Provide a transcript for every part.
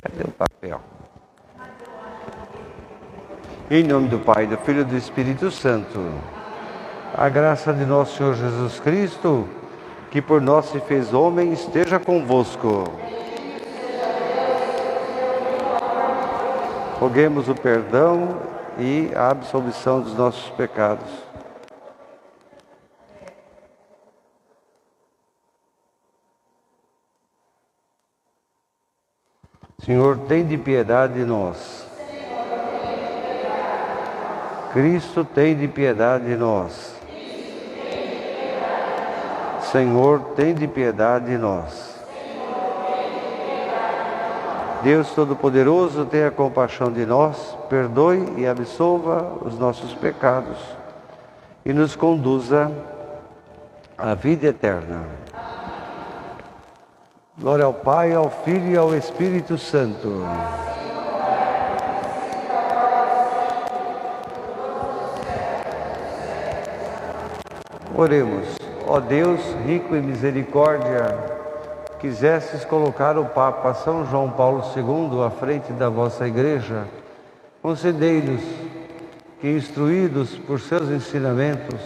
Cadê o papel? Em nome do Pai, do Filho e do Espírito Santo. A graça de nosso Senhor Jesus Cristo, que por nós se fez homem, esteja convosco. Roguemos o perdão e a absolvição dos nossos pecados. Senhor, tem de piedade de nós. Cristo, tem de piedade de nós. Senhor, tem de piedade de nós. Deus Todo-Poderoso, tenha compaixão de nós, perdoe e absolva os nossos pecados e nos conduza à vida eterna. Glória ao Pai, ao Filho e ao Espírito Santo. Oremos. Ó Deus, rico em misericórdia, quisestes colocar o Papa São João Paulo II à frente da vossa Igreja, concedei-nos que, instruídos por seus ensinamentos,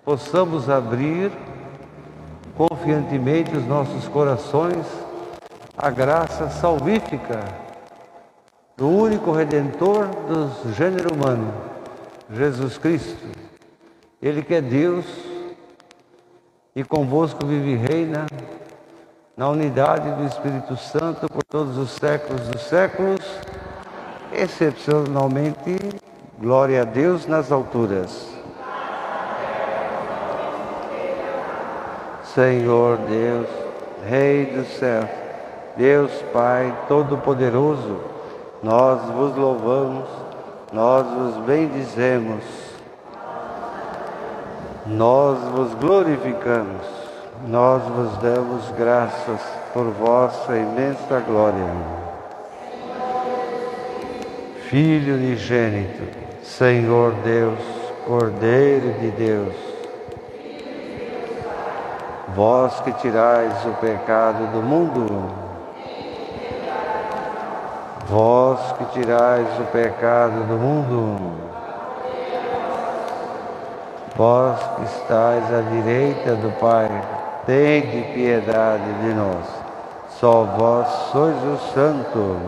possamos abrir confiantemente os nossos corações à graça salvífica do único Redentor do gênero humano, Jesus Cristo. Ele que é Deus e convosco vive e reina na unidade do Espírito Santo por todos os séculos dos séculos. Excepcionalmente, glória a Deus nas alturas. Senhor Deus, Rei do céu, Deus Pai Todo-Poderoso, nós vos louvamos, nós vos bendizemos, nós vos glorificamos, nós vos damos graças por vossa imensa glória. Filho unigênito, Senhor Deus, Cordeiro de Deus, vós que tirais o pecado do mundo, vós que tirais o pecado do mundo, vós que estáis à direita do Pai, tende piedade de nós. Só vós sois o Santo,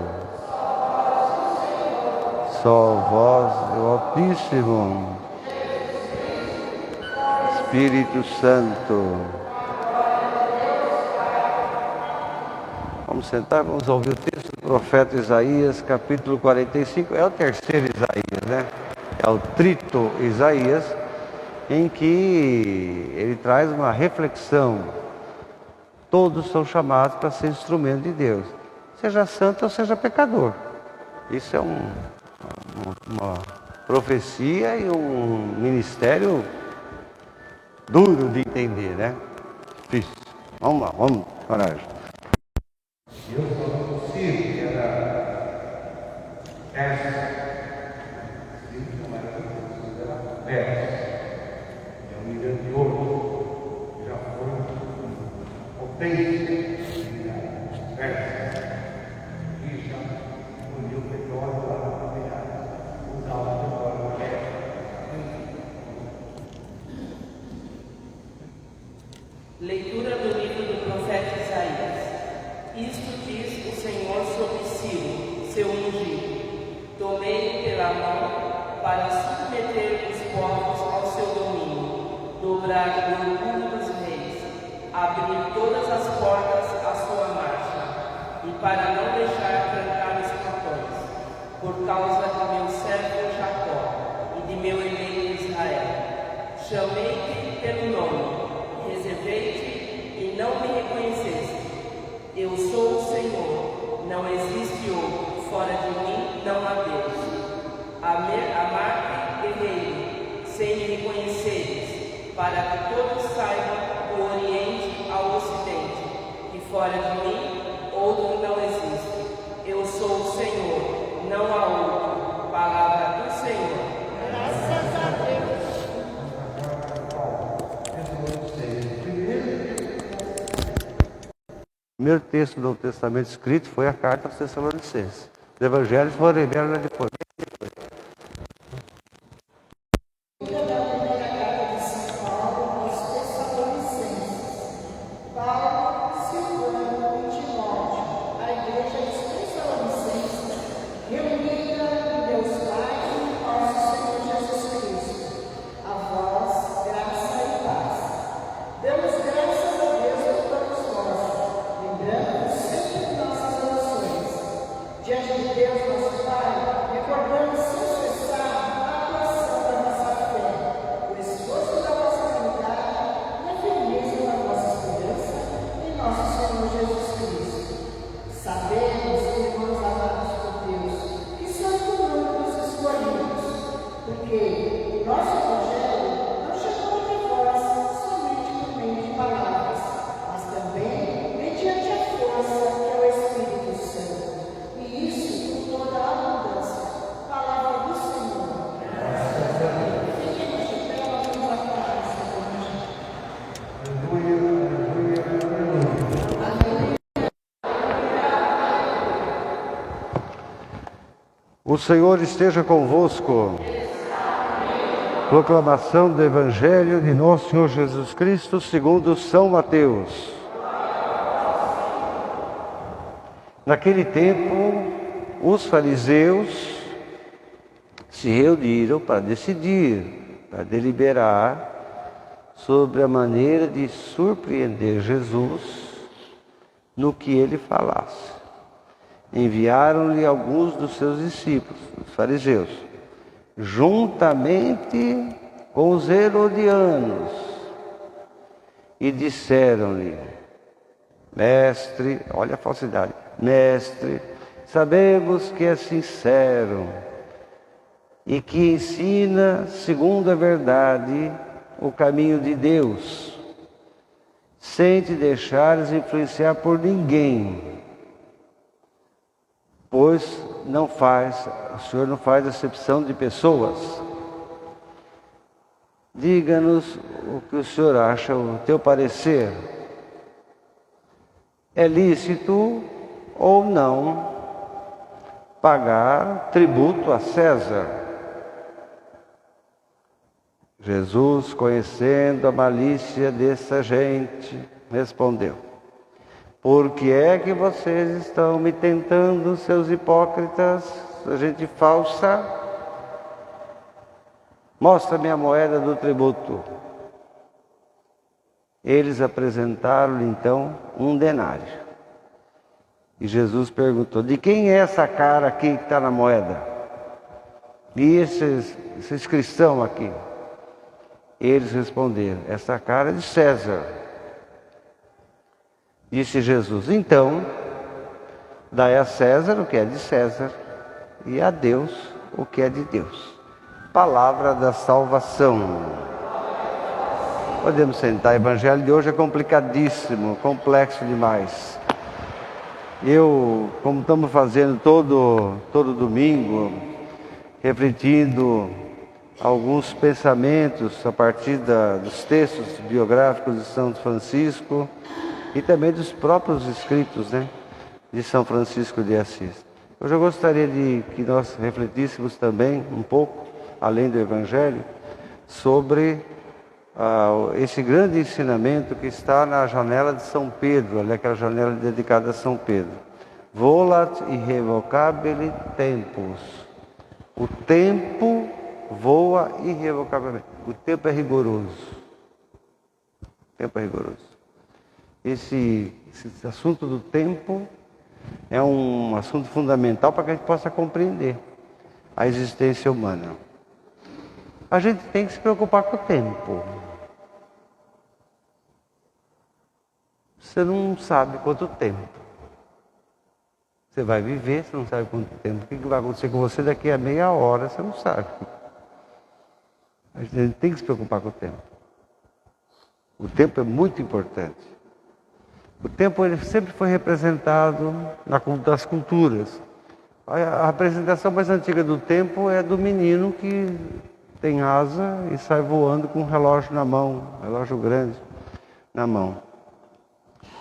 só vós o Altíssimo, Espírito Santo. Vamos sentar, vamos ouvir o texto do profeta Isaías, capítulo 45. É o terceiro Isaías, né? É o trito Isaías, em que ele traz uma reflexão. Todos são chamados para ser instrumento de Deus, seja santo ou seja pecador. Isso é uma profecia e um ministério duro de entender, né? Difícil. Vamos lá, vamos, coragem. Eu só não consigo, que era essa. De ouro, já foi potente, e já uniu o petróleo lá na caminhada, usava o petróleo na Leitura do livro do profeta Isaías. Isto diz o Senhor sobre Ciro, seu ungido: tomei pela mão para submeter os povos ao seu domínio, dobrar o orgulho dos reis, abrir todas as portas à sua marcha, e para não deixar trancar os portões, por causa do meu servo Jacó e de meu eleito Israel. Chamei-te pelo nome, reservei-te e não me reconheceste. Eu sou o Senhor, não existe outro, fora de mim não há Deus. Amar-te, guerreiro, sem me conheceres, para que todos saibam do Oriente ao Ocidente, que fora de mim outro não existe. Eu sou o Senhor, não há outro. Palavra do Senhor. Graças a Deus. O primeiro texto do Novo Testamento escrito foi a carta aos Tessalonicenses. Os evangelhos foram vieram depois. O Senhor esteja convosco. Proclamação do Evangelho de Nosso Senhor Jesus Cristo segundo São Mateus. Naquele tempo, os fariseus se reuniram para decidir, para deliberar sobre a maneira de surpreender Jesus no que ele falasse. Enviaram-lhe alguns dos seus discípulos, os fariseus, juntamente com os herodianos, e disseram-lhe: Mestre, olha a falsidade, Mestre, sabemos que é sincero e que ensina, segundo a verdade, o caminho de Deus, sem te deixares influenciar por ninguém. Pois o Senhor não faz acepção de pessoas. Diga-nos o que o Senhor acha, o teu parecer. É lícito ou não pagar tributo a César? Jesus, conhecendo a malícia dessa gente, respondeu: Por que é que vocês estão me tentando, seus hipócritas, gente falsa? Mostra-me a moeda do tributo. Eles apresentaram-lhe então um denário. E Jesus perguntou: de quem é essa cara aqui que está na moeda? E esses cristãos aqui? Eles responderam: essa cara é de César. Disse Jesus: então, dai a César o que é de César e a Deus o que é de Deus. Palavra da salvação. Podemos sentar. O evangelho de hoje é complicadíssimo, complexo demais. Como estamos fazendo todo domingo, refletindo alguns pensamentos a partir dos textos biográficos de São Francisco e também dos próprios escritos, de São Francisco de Assis. Hoje eu gostaria de que nós refletíssemos também um pouco, além do Evangelho, sobre esse grande ensinamento que está na janela de São Pedro, ali aquela janela dedicada a São Pedro. Volat irrevocabile tempus. O tempo voa irrevocavelmente. O tempo é rigoroso. O tempo é rigoroso. Esse assunto do tempo é um assunto fundamental para que a gente possa compreender a existência humana. A gente tem que se preocupar com o tempo. Você não sabe quanto tempo Você vai viver, você não sabe quanto tempo. O que vai acontecer com você daqui a meia hora, você não sabe. A gente tem que se preocupar com o tempo. O tempo é muito importante. O tempo ele sempre foi representado nas culturas. A representação mais antiga do tempo é do menino que tem asa e sai voando com um relógio na mão, um relógio grande na mão.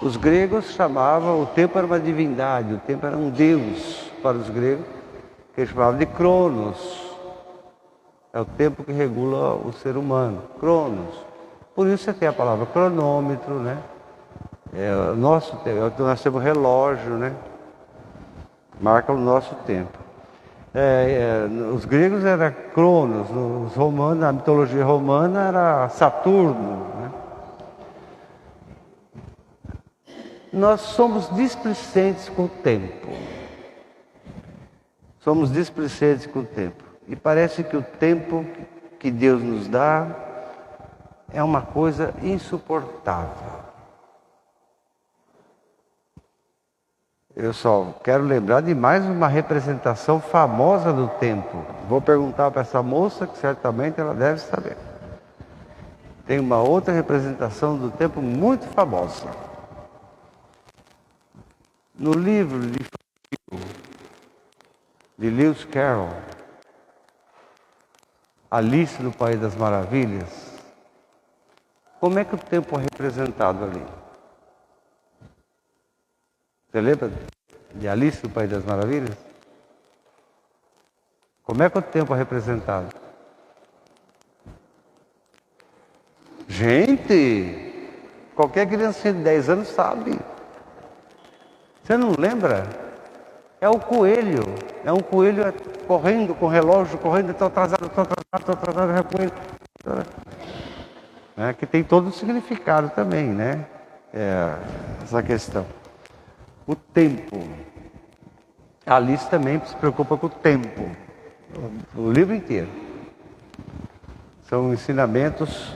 Os gregos chamavam, o tempo era uma divindade, o tempo era um deus para os gregos, que eles chamavam de Cronos. É o tempo que regula o ser humano, Cronos. Por isso você tem a palavra cronômetro, né? É o nosso tempo, nós temos relógio, né? Marca o nosso tempo. Os gregos era Cronos, os romanos, na mitologia romana era Saturno, né? Nós somos displicentes com o tempo. Somos displicentes com o tempo. E parece que o tempo que Deus nos dá é uma coisa insuportável. Eu só quero lembrar de mais uma representação famosa do tempo. Vou perguntar para essa moça, que certamente ela deve saber. Tem uma outra representação do tempo muito famosa. No livro de Lewis Carroll, Alice no País das Maravilhas, como é que o tempo é representado ali? Você lembra de Alice no País das Maravilhas? Como é que o tempo é representado? Gente, qualquer criancinha de 10 anos sabe. Você não lembra? É o coelho. É um coelho correndo com o relógio, correndo, estou atrasado, já coelho. Que tem todo o significado também, né? Essa questão. O tempo. A Alice também se preocupa com o tempo. O livro inteiro. São ensinamentos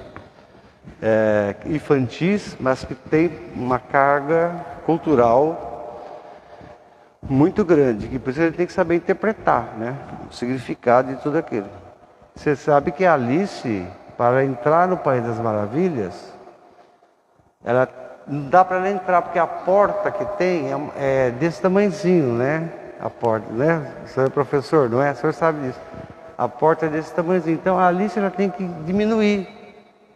infantis, mas que tem uma carga cultural muito grande, que por isso ele tem que saber interpretar, né? O significado de tudo aquilo. Você sabe que a Alice, para entrar no País das Maravilhas, ela não dá para ela entrar, porque a porta que tem é desse tamanhozinho, né? A porta, né? O senhor é professor, não é? O senhor sabe disso. A porta é desse tamanhozinho. Então a Alice ela tem que diminuir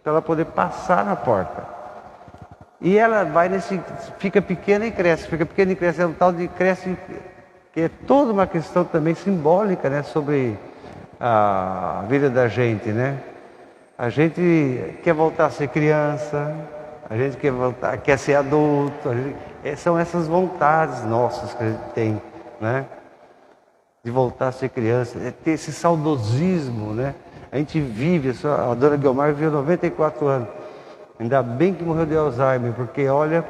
para ela poder passar na porta. E ela vai fica pequena e cresce, fica pequena e cresce. É um tal de cresce, que é toda uma questão também simbólica, né? Sobre a vida da gente, né? A gente quer voltar a ser criança, a gente quer ser adulto, são essas vontades nossas que a gente tem, né? De voltar a ser criança, ter esse saudosismo, né? A gente vive, a dona Guilmar viveu 94 anos, ainda bem que morreu de Alzheimer, porque olha,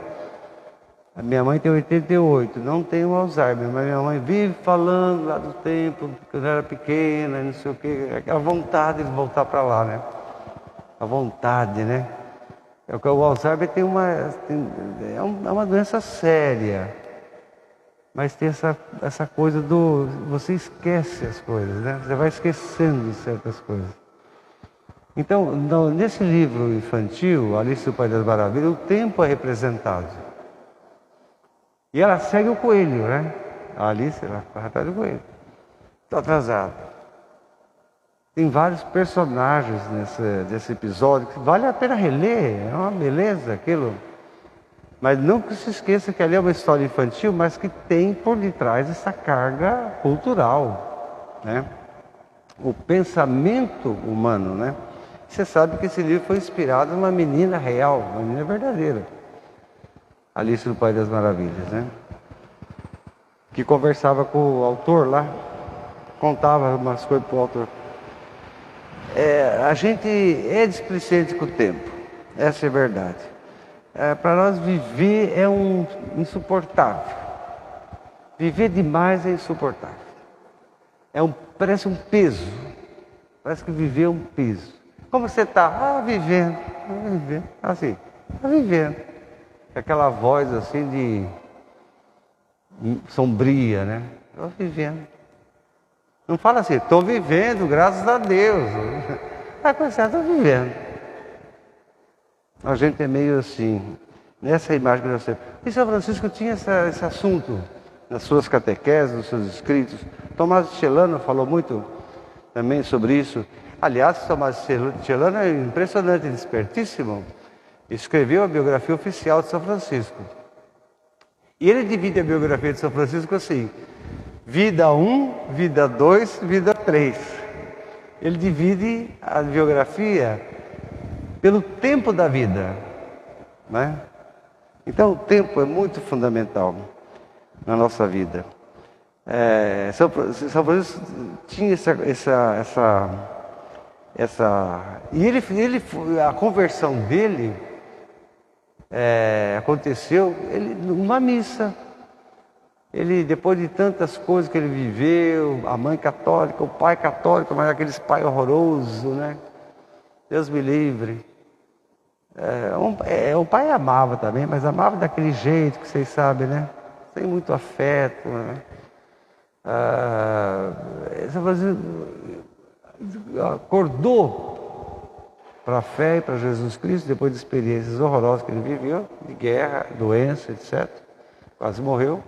a minha mãe tem 88, não tem o Alzheimer, mas minha mãe vive falando lá do tempo, quando eu era pequena, não sei o quê, aquela vontade de voltar para lá, né? A vontade, né? O Alzheimer é uma doença séria, mas tem essa coisa você esquece as coisas, né? Você vai esquecendo certas coisas. Então, nesse livro infantil, Alice no País das Maravilhas, o tempo é representado. E ela segue o coelho, né? A Alice, ela corre atrás do coelho. Estou atrasado. Tem vários personagens nesse episódio que vale a pena reler, é uma beleza aquilo. Mas nunca se esqueça que ali é uma história infantil, mas que tem por detrás essa carga cultural, né? O pensamento humano, né? Você sabe que esse livro foi inspirado numa menina real, uma menina verdadeira. Alice no País das Maravilhas, né? Que conversava com o autor lá, contava umas coisas para o autor. A gente é displicente com o tempo, essa é a verdade. Para nós viver é insuportável. Viver demais é insuportável. Parece um peso. Parece que viver é um peso. Como você está? Vivendo. Assim, vivendo. Aquela voz assim sombria, né? Estou vivendo. Não fala assim, estou vivendo, graças a Deus. Vai começar, estou vivendo. A gente é meio assim, nessa imagem que eu sei. E São Francisco tinha esse assunto nas suas catequeses, nos seus escritos. Tomás de Celano falou muito também sobre isso. Aliás, Tomás de Celano é impressionante, despertíssimo. Escreveu a biografia oficial de São Francisco. E ele divide a biografia de São Francisco assim: vida 1, vida 2, vida 3. Ele divide a biografia pelo tempo da vida, né? Então o tempo é muito fundamental na nossa vida. São Francisco tinha a conversão dele aconteceu numa missa. Ele, depois de tantas coisas que ele viveu, a mãe católica, o pai católico, mas aqueles pais horrorosos, né? Deus me livre. O pai amava também, mas amava daquele jeito que vocês sabem, né? Sem muito afeto, né? Acordou para a fé e para Jesus Cristo, depois de experiências horrorosas que ele viveu, de guerra, doença, etc. Quase morreu.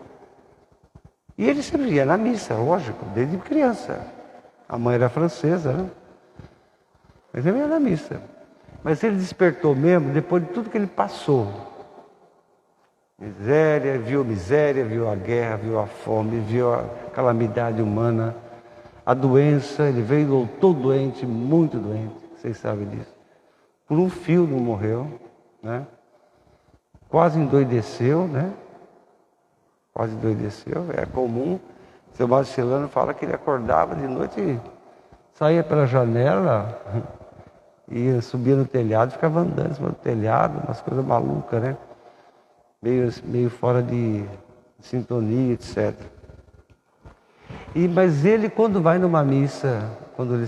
E ele sempre ia na missa, lógico, desde criança. A mãe era francesa, né? Mas ele ia na missa. Mas ele despertou mesmo depois de tudo que ele passou. Miséria, viu a guerra, viu a fome, viu a calamidade humana, a doença. Ele veio, voltou doente, muito doente, vocês sabem disso. Por um fio não morreu, né? Quase endoideceu, né? Quase endoideceu, é comum. O seu Tomás de Celano fala que ele acordava de noite, saía pela janela, subia no telhado, ficava andando em cima do telhado, umas coisas malucas, né? Meio fora de sintonia, etc. Mas ele, quando vai numa missa, quando ele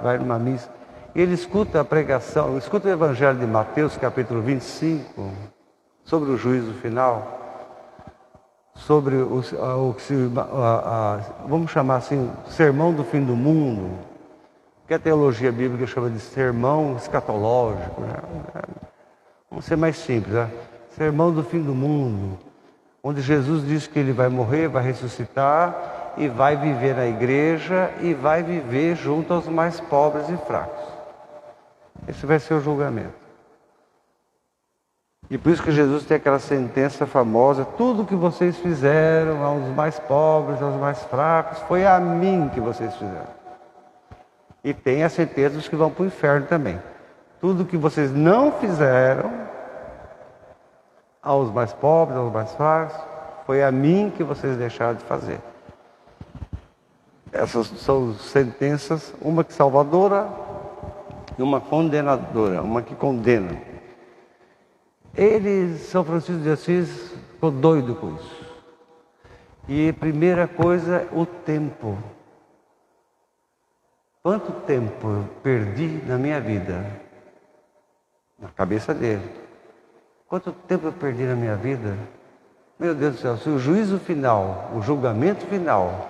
vai numa missa, ele escuta a pregação, escuta o Evangelho de Mateus, capítulo 25, sobre o juízo final, sobre vamos chamar assim, o sermão do fim do mundo, que a teologia bíblica chama de sermão escatológico, né? Vamos ser mais simples, né? Sermão do fim do mundo, onde Jesus diz que ele vai morrer, vai ressuscitar e vai viver na igreja e vai viver junto aos mais pobres e fracos. Esse vai ser o julgamento. E por isso que Jesus tem aquela sentença famosa: tudo que vocês fizeram aos mais pobres, aos mais fracos, foi a mim que vocês fizeram. E tem a sentença dos que vão para o inferno também. Tudo que vocês não fizeram aos mais pobres, aos mais fracos, foi a mim que vocês deixaram de fazer. Essas são sentenças, uma que salvadora e uma condenadora, uma que condena. São Francisco de Assis, ficou doido com isso. E a primeira coisa, o tempo. Quanto tempo eu perdi na minha vida? Na cabeça dele. Quanto tempo eu perdi na minha vida? Meu Deus do céu, se o juízo final, o julgamento final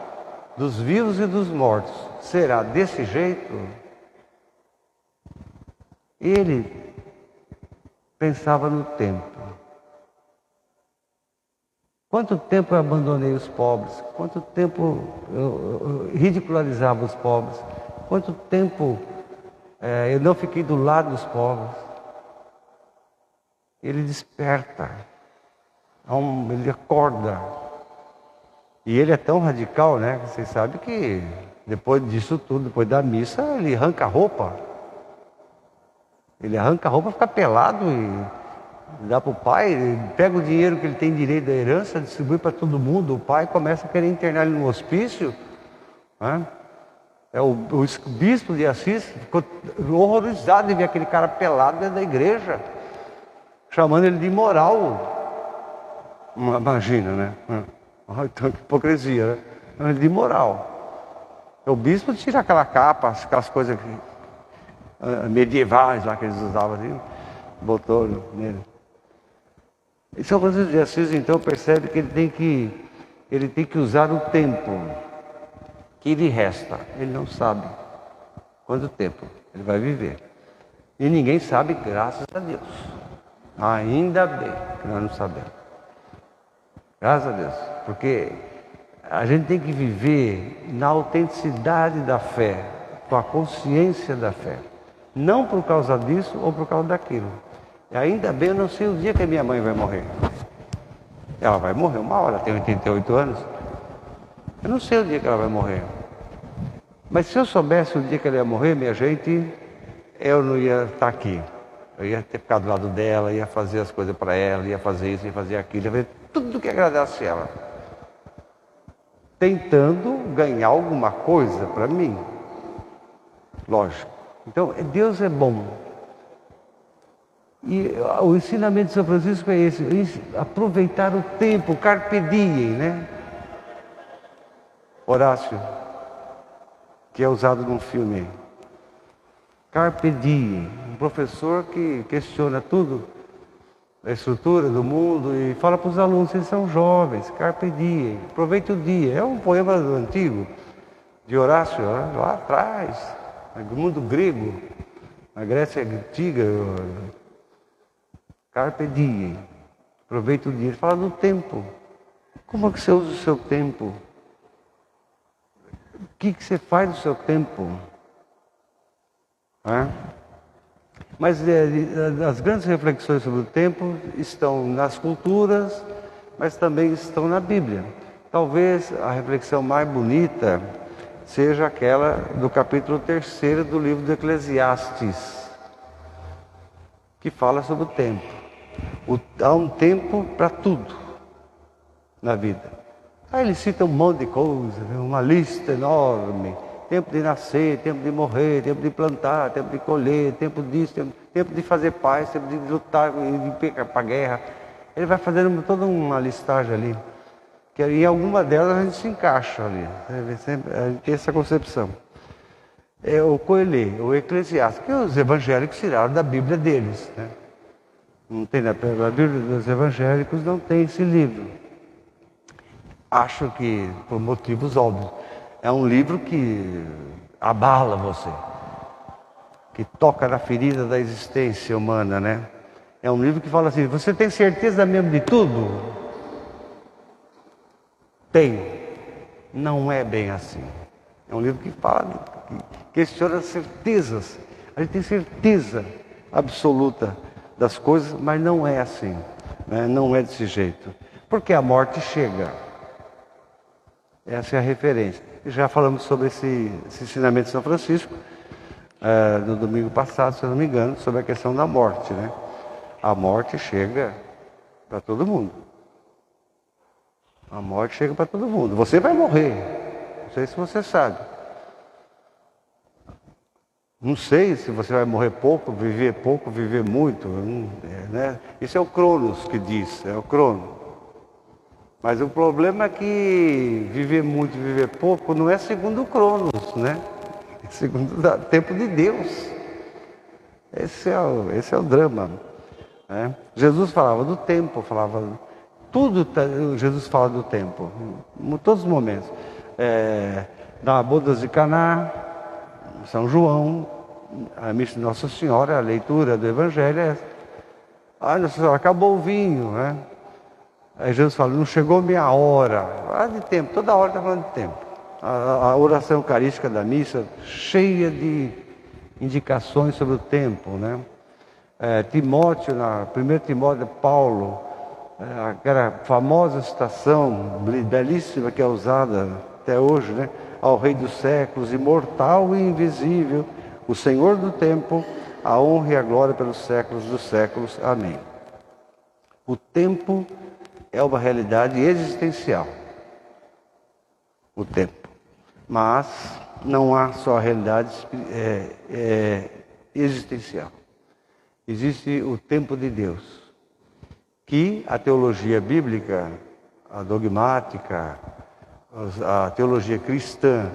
dos vivos e dos mortos será desse jeito, ele pensava no tempo. Quanto tempo eu abandonei os pobres? Quanto tempo eu ridicularizava os pobres? Quanto tempo eu não fiquei do lado dos pobres? Ele desperta, ele acorda. E ele é tão radical, né? Vocês sabem que depois disso tudo, depois da missa, ele arranca a roupa. Ele arranca a roupa, fica pelado e dá para o pai, pega o dinheiro que ele tem direito da herança, distribui para todo mundo. O pai começa a querer internar ele no hospício, né? O bispo de Assis ficou horrorizado de ver aquele cara pelado dentro da igreja, chamando ele de imoral. Imagina, né? Então, que hipocrisia, né? De imoral. O bispo tira aquela capa, aquelas coisas medievais lá que eles usavam assim, botou nele. E São Francisco de Assis então percebe que ele tem que ele tem que usar o tempo que lhe resta. Ele não sabe quanto tempo ele vai viver. E ninguém sabe, graças a Deus. Ainda bem que nós não sabemos. Graças a Deus. Porque a gente tem que viver na autenticidade da fé, com a consciência da fé. Não por causa disso ou por causa daquilo. E ainda bem, eu não sei o dia que a minha mãe vai morrer. Ela vai morrer uma hora, ela tem 88 anos. Eu não sei o dia que ela vai morrer. Mas se eu soubesse o dia que ela ia morrer, minha gente, eu não ia estar aqui. Eu ia ter ficado do lado dela, ia fazer as coisas para ela, ia fazer isso, ia fazer aquilo, ia fazer tudo que agradasse ela. Tentando ganhar alguma coisa para mim. Lógico. Então, Deus é bom. E o ensinamento de São Francisco é esse, aproveitar o tempo, carpe diem, né? Horácio, que é usado num filme. Carpe diem, um professor que questiona tudo, a estrutura do mundo e fala para os alunos, eles são jovens, carpe diem, aproveite o dia. É um poema antigo, de Horácio, lá atrás, do mundo grego, na Grécia antiga. Carpe diem, aproveita o dia. Ele fala do tempo. Como é que você usa o seu tempo? O que você faz no seu tempo? Mas as grandes reflexões sobre o tempo estão nas culturas, mas também estão na Bíblia. Talvez a reflexão mais bonita seja aquela do capítulo 3º do livro do Eclesiastes, que fala sobre o tempo. Há um tempo para tudo na vida. Aí ele cita um monte de coisas, uma lista enorme. Tempo de nascer, tempo de morrer, tempo de plantar, tempo de colher, tempo disso, tempo de fazer paz, tempo de lutar, de ir para a guerra. Ele vai fazendo toda uma listagem ali. Que em alguma delas a gente se encaixa ali. A gente tem essa concepção. É o Coelê, o Eclesiastes, que os evangélicos tiraram da Bíblia deles, né? Não tem na Bíblia dos evangélicos, não tem esse livro. Acho que por motivos óbvios. É um livro que abala você, que toca na ferida da existência humana, né? É um livro que fala assim, você tem certeza mesmo de tudo? Tenho. Não é bem assim. É um livro que fala, que questiona certezas. A gente tem certeza absoluta das coisas, mas não é assim, né? Não é desse jeito. Porque a morte chega. Essa é a referência. Já falamos sobre esse ensinamento de São Francisco no domingo passado, se eu não me engano, sobre a questão da morte, né? A morte chega para todo mundo. A morte chega para todo mundo. Você vai morrer. Não sei se você sabe. Não sei se você vai morrer pouco, viver muito, né? Isso é o Cronos que diz, é o Crono. Mas o problema é que viver muito, viver pouco não é segundo o Cronos, né? É segundo o tempo de Deus. Esse é o drama, né? Jesus falava do tempo, Jesus fala do tempo, em todos os momentos. Na bodas de Caná, São João, a missa de Nossa Senhora, a leitura do Evangelho Nossa Senhora, acabou o vinho, né? Aí Jesus fala, não chegou minha hora. De tempo, toda hora está falando de tempo. A oração eucarística da missa, cheia de indicações sobre o tempo, né? Timóteo, 1 Timóteo, Paulo, aquela famosa citação belíssima que é usada até hoje, né? Ao Rei dos séculos, imortal e invisível, o Senhor do tempo, a honra e a glória pelos séculos dos séculos. Amém. O tempo é uma realidade existencial. O tempo. Mas não há só a realidade existencial. Existe o tempo de Deus, que a teologia bíblica, a dogmática, a teologia cristã,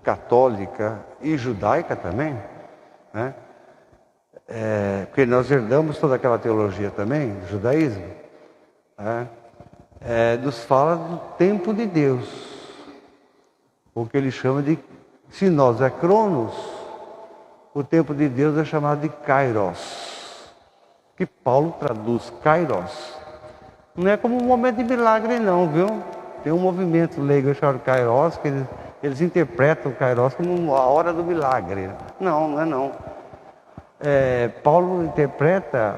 católica e judaica também, né? Porque nós herdamos toda aquela teologia também, do judaísmo, né? nos fala do tempo de Deus, o que ele chama de, se nós é Cronos, o tempo de Deus é chamado de Kairos, que Paulo traduz Kairos. Não é como um momento de milagre não, viu? Tem um movimento leigo chamado Kairos, que eles interpretam o Kairos como a hora do milagre. Não, não é não. Paulo interpreta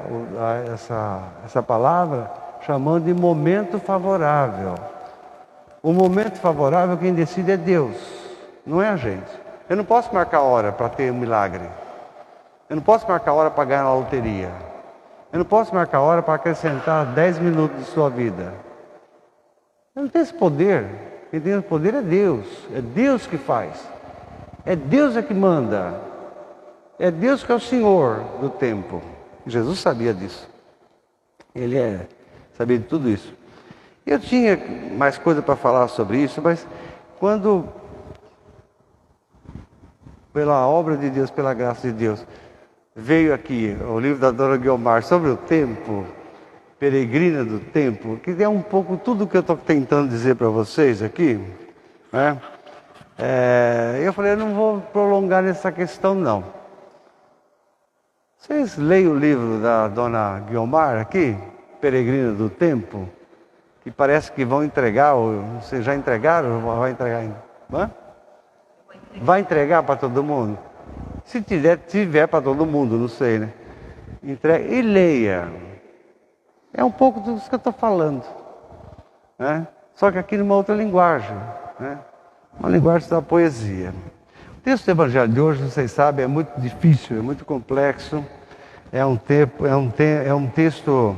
essa palavra chamando de momento favorável. O momento favorável, quem decide é Deus, não é a gente. Eu não posso marcar a hora para ter um milagre. Eu não posso marcar a hora para ganhar na loteria. Eu não posso marcar a hora para acrescentar 10 minutos de sua vida. Eu não tenho esse poder. Quem tem esse poder é Deus. É Deus que faz. É Deus que manda. É Deus que é o Senhor do tempo. Jesus sabia disso. Ele sabia de tudo isso. Eu tinha mais coisa para falar sobre isso, mas quando, pela obra de Deus, pela graça de Deus, veio aqui o livro da Dona Guiomar sobre o tempo, Peregrina do Tempo, que é um pouco tudo que eu estou tentando dizer para vocês aqui, né? Eu falei, eu não vou prolongar nessa questão não. Vocês leem o livro da Dona Guiomar aqui, Peregrina do Tempo, que parece que vão entregar, ou vocês já entregaram ou vai entregar ainda? Vai entregar para todo mundo? Se tiver para todo mundo, não sei, né? Entrega e leia. É um pouco disso que eu estou falando, né? Só que aqui numa outra linguagem, né? Uma linguagem da poesia. O texto do Evangelho de hoje, vocês sabem, é muito difícil, é muito complexo. É um texto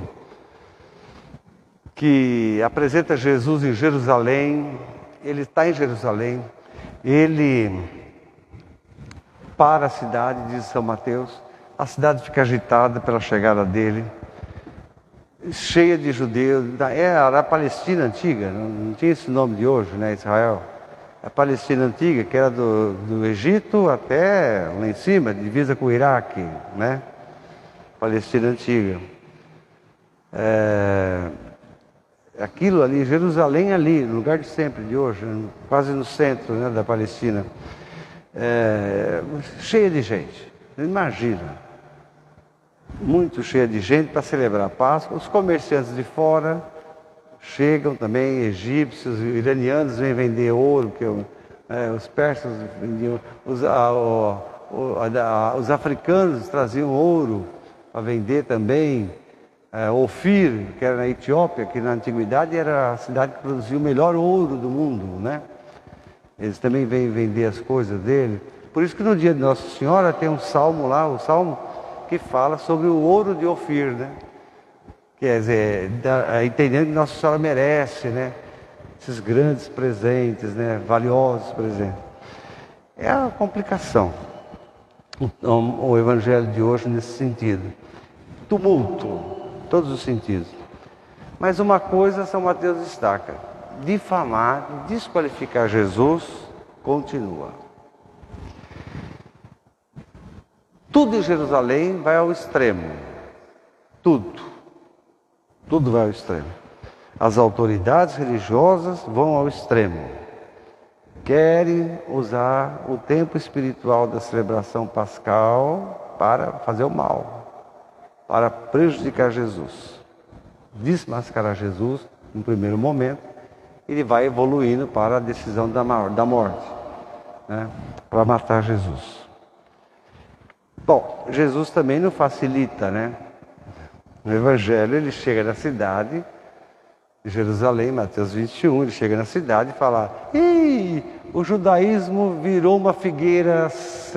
que apresenta Jesus em Jerusalém. Ele está em Jerusalém. Ele para a cidade de São Mateus. A cidade fica agitada pela chegada dele, cheia de judeus. Era a Palestina antiga, não tinha esse nome de hoje, né? Israel. A Palestina antiga, que era do Egito até lá em cima, divisa com o Iraque, né? Palestina antiga. Aquilo ali, Jerusalém ali, no lugar de sempre de hoje, quase no centro, né, da Palestina. Cheia de gente, imagina. Muito cheia de gente para celebrar a Páscoa. Os comerciantes de fora chegam também, egípcios, iranianos vêm vender ouro, porque os persas vendiam, os africanos traziam ouro para vender também. Ofir, que era na Etiópia, que na antiguidade era a cidade que produzia o melhor ouro do mundo, né? Eles também vêm vender as coisas dele. Por isso que no dia de Nossa Senhora tem um salmo lá, o salmo que fala sobre o ouro de Ofir, né? Quer dizer, entendendo que Nossa Senhora merece, né? Esses grandes presentes, né? Valiosos presentes. É a complicação. O Evangelho de hoje nesse sentido. Tumulto. Todos os sentidos. Mas uma coisa São Mateus destaca: difamar, desqualificar Jesus, continua. Tudo em Jerusalém vai ao extremo. Tudo vai ao extremo. As autoridades religiosas vão ao extremo. Querem usar o tempo espiritual da celebração pascal para fazer o mal, para prejudicar Jesus, desmascarar Jesus no primeiro momento. Ele vai evoluindo para a decisão da morte, né? Para matar Jesus. Bom, Jesus também não facilita, né? No Evangelho ele chega na cidade de Jerusalém, Mateus 21, ele chega na cidade e fala: o judaísmo virou uma figueira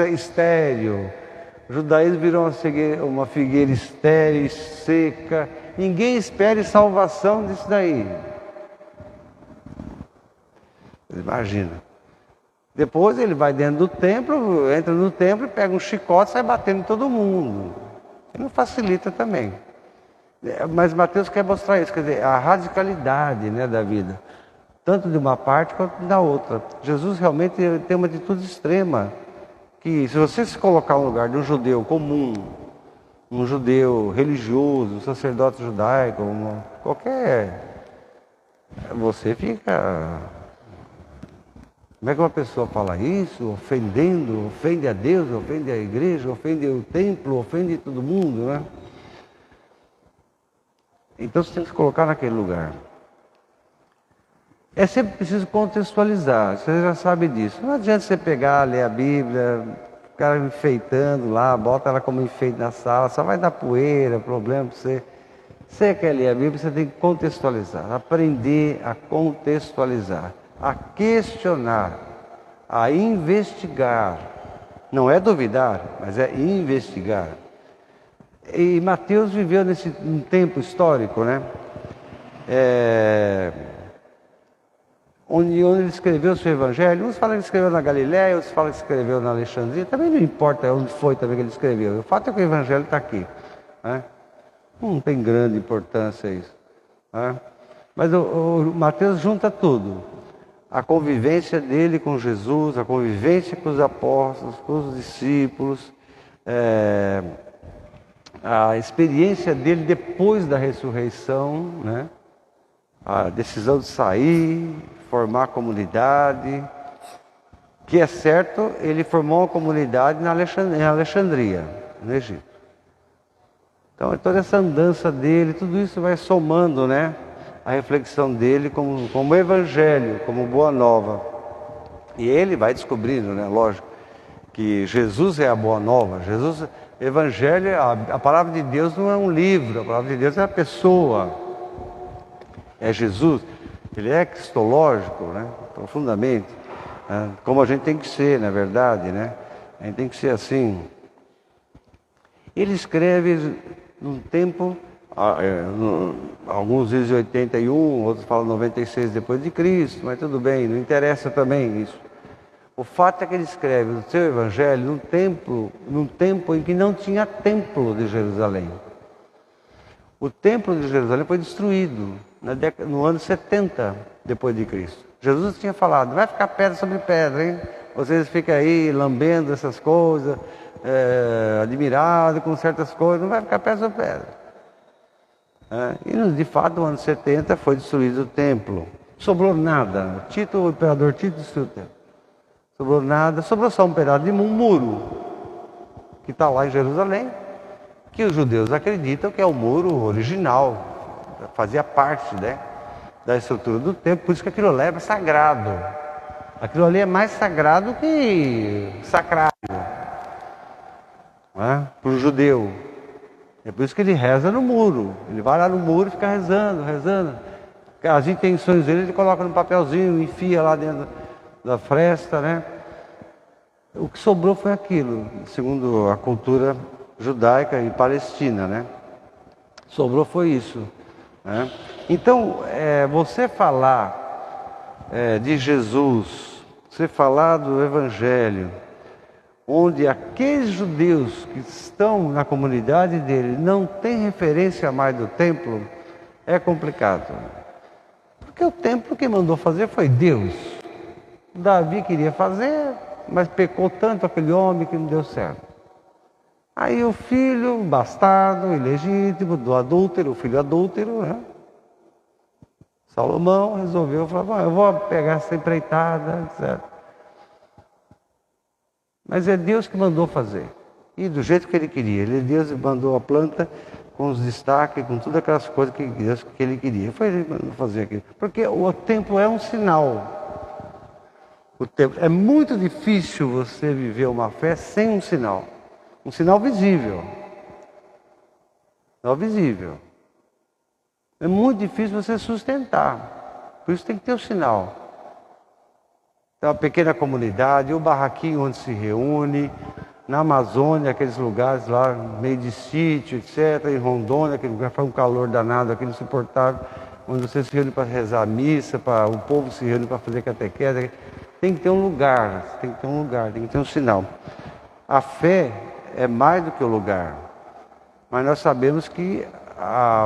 estéril. O judaísmo virou uma figueira estéril, seca. Ninguém espere salvação disso daí. Imagina. Depois ele vai dentro do templo, entra no templo e pega um chicote e sai batendo em todo mundo. Ele não facilita também. Mas Mateus quer mostrar isso, quer dizer, a radicalidade, né, da vida. Tanto de uma parte quanto da outra. Jesus realmente tem uma atitude extrema. Que se você se colocar no lugar de um judeu comum, um judeu religioso, um sacerdote judaico, qualquer você fica... Como é que uma pessoa fala isso? Ofendendo, ofende a Deus, ofende a igreja, ofende o templo, ofende todo mundo, né? Então você tem que se colocar naquele lugar. É sempre preciso contextualizar, você já sabe disso. Não adianta você pegar, ler a Bíblia, ficar enfeitando lá, bota ela como enfeite na sala, só vai dar poeira, problema para você. Você quer ler a Bíblia, você tem que contextualizar, aprender a contextualizar, a questionar, a investigar. Não é duvidar, mas é investigar. E Mateus viveu nesse um tempo histórico, né? Onde ele escreveu o seu evangelho. Uns falam que escreveu na Galiléia, outros falam que escreveu na Alexandria. Também não importa onde foi também que ele escreveu. O fato é que o evangelho está aqui, né? Não tem grande importância isso, né? Mas o Mateus junta tudo. A convivência dele com Jesus, a convivência com os apóstolos, com os discípulos, a experiência dele depois da ressurreição, né? A decisão de sair, formar a comunidade, que é certo, ele formou uma comunidade em Alexandria, no Egito. Então, toda essa andança dele, tudo isso vai somando, né, a reflexão dele como evangelho, como boa nova. E ele vai descobrindo, né, lógico, que Jesus é a boa nova. Jesus, evangelho, a palavra de Deus não é um livro, a palavra de Deus é a pessoa. É Jesus. Ele é cristológico, né, profundamente, né, como a gente tem que ser, na verdade, né? A gente tem que ser assim. Ele escreve num tempo, alguns dizem 81, outros falam 96 depois de Cristo, mas tudo bem, não interessa também isso. O fato é que ele escreve o seu evangelho num tempo em que não tinha templo de Jerusalém. O templo de Jerusalém foi destruído no ano 70 depois de Cristo. Jesus tinha falado, vai ficar pedra sobre pedra, hein? Vocês ficam aí lambendo essas coisas, admirados com certas coisas, não vai ficar pedra sobre pedra. E de fato, no ano 70 foi destruído o templo. Sobrou nada. O imperador Tito destruiu o templo. Sobrou nada, sobrou só um pedaço de um muro, que está lá em Jerusalém, que os judeus acreditam que é o muro original, fazia parte, né, da estrutura do templo, por isso que aquilo ali é sagrado. Aquilo ali é mais sagrado que sacrário, né, para o judeu. É por isso que ele reza no muro. Ele vai lá no muro e fica rezando, rezando. As intenções dele ele coloca no papelzinho, enfia lá dentro da fresta, né? O que sobrou foi aquilo, segundo a cultura judaica e palestina, né? Sobrou foi isso, né? Então, você falar de Jesus, você falar do Evangelho, onde aqueles judeus que estão na comunidade dele não têm referência mais do templo, é complicado. Porque o templo que mandou fazer foi Deus. Davi queria fazer, mas pecou tanto aquele homem que não deu certo. Aí o filho bastardo, ilegítimo, do adúltero, o filho adúltero, né? Salomão resolveu falar, eu vou pegar essa empreitada, etc. Mas é Deus que mandou fazer. E do jeito que ele queria. Deus mandou a planta com os destaques, com todas aquelas coisas que ele queria. Foi ele que mandou fazer aquilo. Porque o templo é um sinal. O templo. É muito difícil você viver uma fé sem um sinal. Um sinal visível. Sinal visível. É muito difícil você sustentar. Por isso tem que ter o sinal. Então, a pequena comunidade, o barraquinho onde se reúne, na Amazônia, aqueles lugares lá, meio de sítio, etc., em Rondônia, aquele lugar faz um calor danado, aquele insuportável, onde você se reúne para rezar a missa, o povo se reúne para fazer catequese. Tem que ter um lugar, tem que ter um sinal. A fé é mais do que o lugar, mas nós sabemos que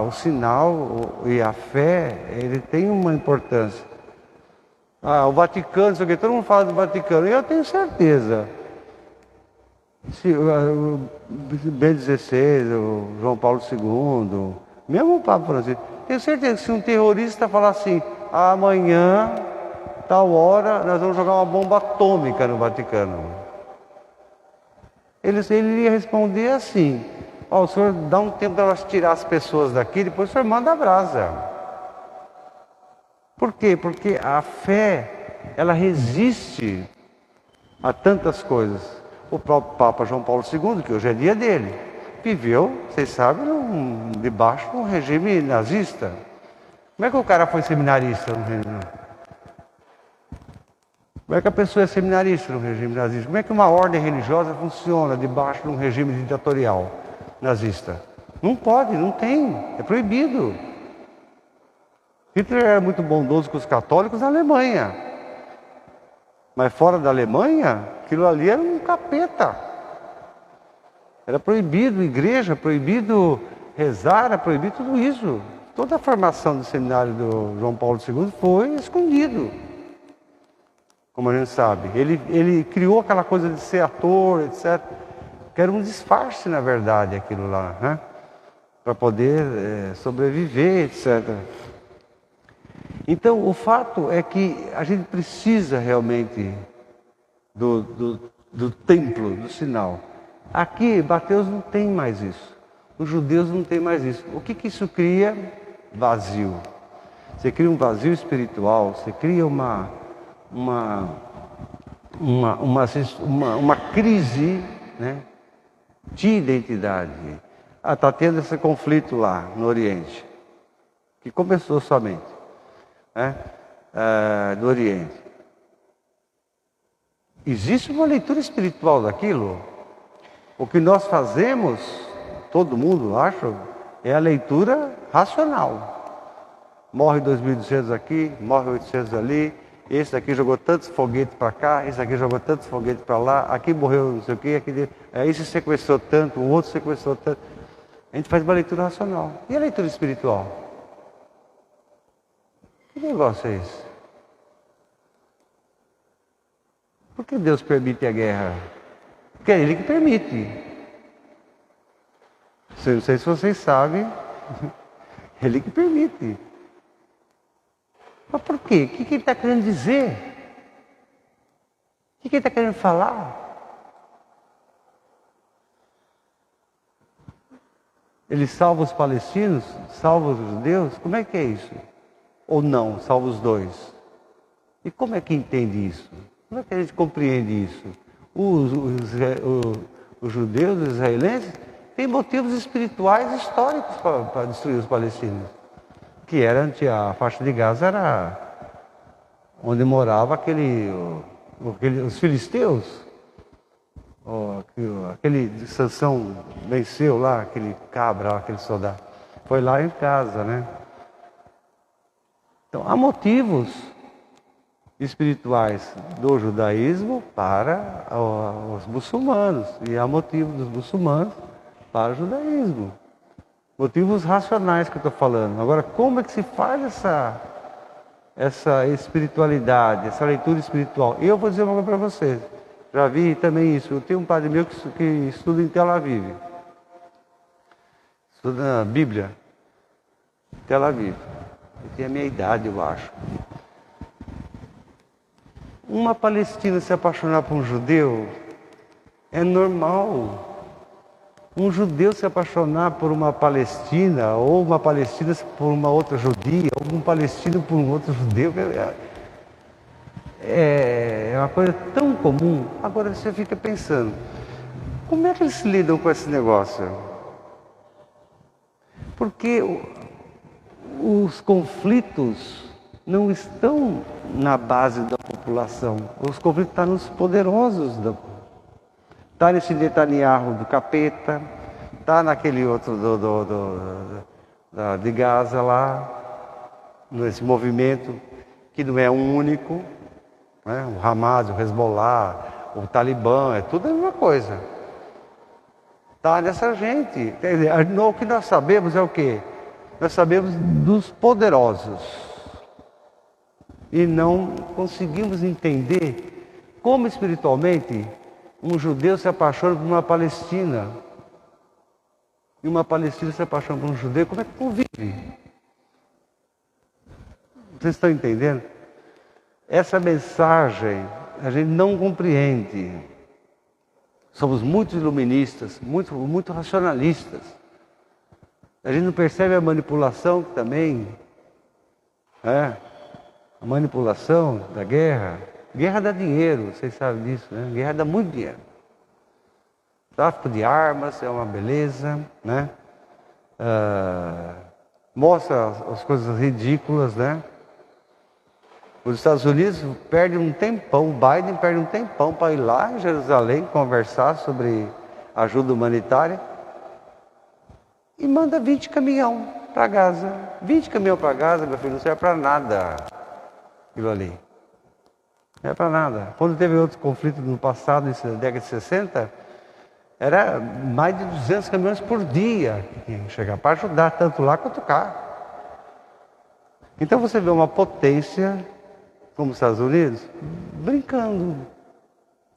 o sinal e a fé, ele tem uma importância. O Vaticano, não sei o quê, todo mundo fala do Vaticano, e eu tenho certeza. O Bento XVI, o João Paulo II, mesmo o Papa Francisco, tenho certeza que se um terrorista falar assim, amanhã, tal hora, nós vamos jogar uma bomba atômica no Vaticano. Ele iria responder assim: ó, o senhor dá um tempo para elas tirar as pessoas daqui, depois o senhor manda a brasa. Por quê? Porque a fé, ela resiste a tantas coisas. O próprio Papa João Paulo II, que hoje é dia dele, viveu, vocês sabem, debaixo de um regime nazista. Como é que o cara foi seminarista no regime? Como é que a pessoa é seminarista no regime nazista? Como é que uma ordem religiosa funciona debaixo de um regime ditatorial nazista? Não pode, não tem, é proibido. Hitler era muito bondoso com os católicos na Alemanha. Mas fora da Alemanha, aquilo ali era um capeta. Era proibido igreja, proibido rezar, era proibido tudo isso. Toda a formação do seminário do João Paulo II foi escondido. Como a gente sabe. Ele criou aquela coisa de ser ator, etc. Que era um disfarce, na verdade, aquilo lá, né? Para poder sobreviver, etc. Então, o fato é que a gente precisa realmente do templo, do sinal. Aqui, Mateus não tem mais isso. Os judeus não têm mais isso. O que isso cria? Vazio. Você cria um vazio espiritual, você cria uma crise, né, de identidade. Está tendo esse conflito lá no Oriente, que começou somente, né, do Oriente. Existe uma leitura espiritual daquilo. O que nós fazemos, todo mundo acha, é a leitura racional. Morre 2.200 aqui, morre 800 ali, esse daqui jogou tantos foguetes para cá, esse daqui jogou tantos foguetes para lá, aqui morreu não sei o quê, esse sequestrou tanto, o outro sequestrou tanto. A gente faz uma leitura racional. E a leitura espiritual? Que negócio é esse? Por que Deus permite a guerra? Porque é Ele que permite. Não sei se vocês sabem, Ele que permite. Mas por quê? O que Ele está querendo dizer? O que Ele está querendo falar? Ele salva os palestinos? Salva os judeus? Como é que é isso? Ou não, salva os dois? E como é que entende isso? Como é que a gente compreende isso? Os judeus, os israelenses, têm motivos espirituais históricos para destruir os palestinos. Que era, a faixa de Gaza era onde morava os filisteus. Aquele Sansão venceu lá, aquele cabra, aquele soldado. Foi lá em casa, né? Então, há motivos espirituais do judaísmo para os muçulmanos. E há motivos dos muçulmanos para o judaísmo. Motivos racionais que eu estou falando. Agora, como é que se faz essa espiritualidade, essa leitura espiritual? Eu vou dizer uma coisa para vocês. Já vi também isso. Eu tenho um padre meu que estuda em Tel Aviv. Estuda a Bíblia em Tel Aviv. Ele tem a minha idade, eu acho. Uma palestina se apaixonar por um judeu é normal. Um judeu se apaixonar por uma palestina, ou uma palestina por uma outra judia, ou um palestino por um outro judeu, é uma coisa tão comum. Agora você fica pensando, como é que eles lidam com esse negócio? Porque os conflitos não estão na base da população. Os conflitos estão nos poderosos. Está nesse Netanyahu do capeta, está naquele outro de Gaza lá, nesse movimento que não é um único, né? O Hamas, o Hezbollah, o Talibã, é tudo a mesma coisa. Está nessa gente. Quer dizer, o que nós sabemos é o quê? Nós sabemos dos poderosos. E não conseguimos entender como espiritualmente um judeu se apaixona por uma palestina. E uma palestina se apaixona por um judeu, como é que convive? Vocês estão entendendo? Essa mensagem a gente não compreende. Somos muito iluministas, muito racionalistas. A gente não percebe a manipulação também. A manipulação da guerra. Guerra dá dinheiro, vocês sabem disso, né? Guerra dá muito dinheiro. Tráfico de armas é uma beleza, né? Mostra as coisas ridículas, né? Os Estados Unidos perdem um tempão, o Biden perde um tempão para ir lá em Jerusalém conversar sobre ajuda humanitária e manda 20 caminhão para Gaza. 20 caminhão para Gaza, meu filho, não serve para nada aquilo ali. Não é para nada. Quando teve outro conflito no passado, na década de 60, era mais de 200 caminhões por dia que tinham que chegar para ajudar, tanto lá quanto cá. Então você vê uma potência como os Estados Unidos, brincando,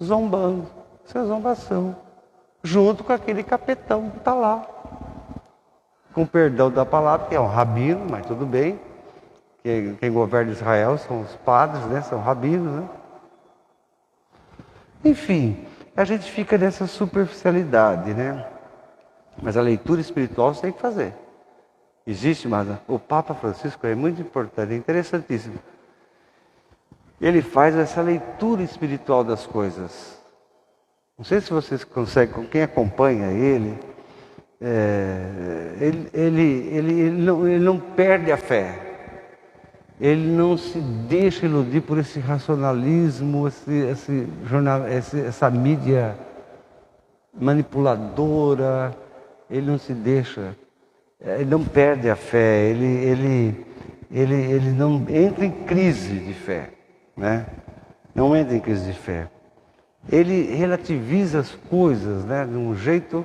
zombando, isso é zombação, junto com aquele capetão que está lá, com perdão da palavra, que é um rabino, mas tudo bem, quem governa Israel são os padres, né? São rabinos, né? Enfim, a gente fica nessa superficialidade, né? Mas a leitura espiritual você tem que fazer. Existe, mas o Papa Francisco é muito importante, é interessantíssimo. Ele faz essa leitura espiritual das coisas. Não sei se vocês conseguem, com quem acompanha ele, ele não perde a fé. Ele não se deixa iludir por esse racionalismo, essa mídia manipuladora. Ele não se deixa, ele não perde a fé, ele não entra em crise de fé, né? Não entra em crise de fé. Ele relativiza as coisas, né, de um jeito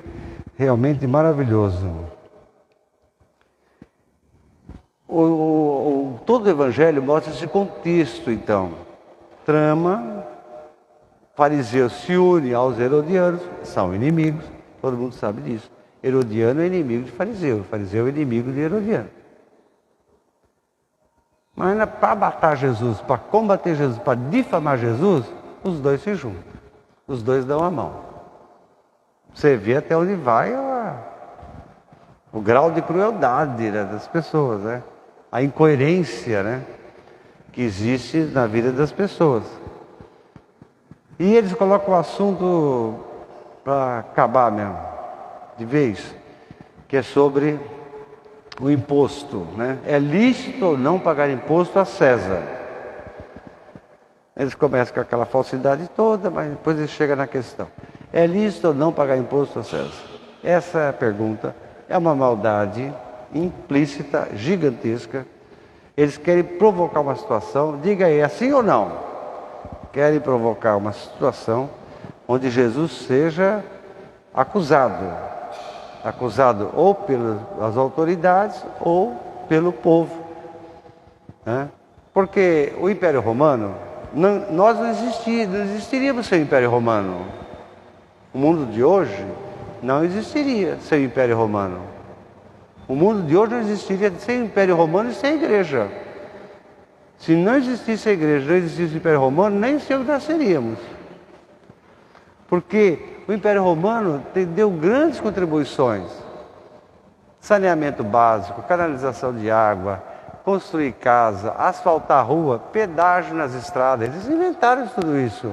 realmente maravilhoso. Todo o Evangelho mostra esse contexto, então. Trama, fariseus se unem aos herodianos, são inimigos, todo mundo sabe disso. Herodiano é inimigo de fariseu, fariseu é inimigo de herodiano. Mas para matar Jesus, para combater Jesus, para difamar Jesus, os dois se juntam, os dois dão a mão. Você vê até onde vai o grau de crueldade, né, das pessoas, né? A incoerência, né, que existe na vida das pessoas. E eles colocam o assunto para acabar mesmo, de vez, que é sobre o imposto, né? É lícito ou não pagar imposto a César? Eles começam com aquela falsidade toda, mas depois eles chegam na questão. É lícito ou não pagar imposto a César? Essa é a pergunta. É uma maldade implícita, gigantesca. Eles querem provocar uma situação, diga aí, assim ou não? Querem provocar uma situação onde Jesus seja acusado ou pelas autoridades ou pelo povo, né? Porque o Império Romano, nós não existiríamos sem o Império Romano. O mundo de hoje não existiria sem o Império Romano. O mundo de hoje não existiria sem o Império Romano e sem a igreja. Se não existisse a igreja, não existisse o Império Romano, nem sei onde nasceríamos. Porque o Império Romano deu grandes contribuições. Saneamento básico, canalização de água, construir casa, asfaltar rua, pedágio nas estradas. Eles inventaram tudo isso.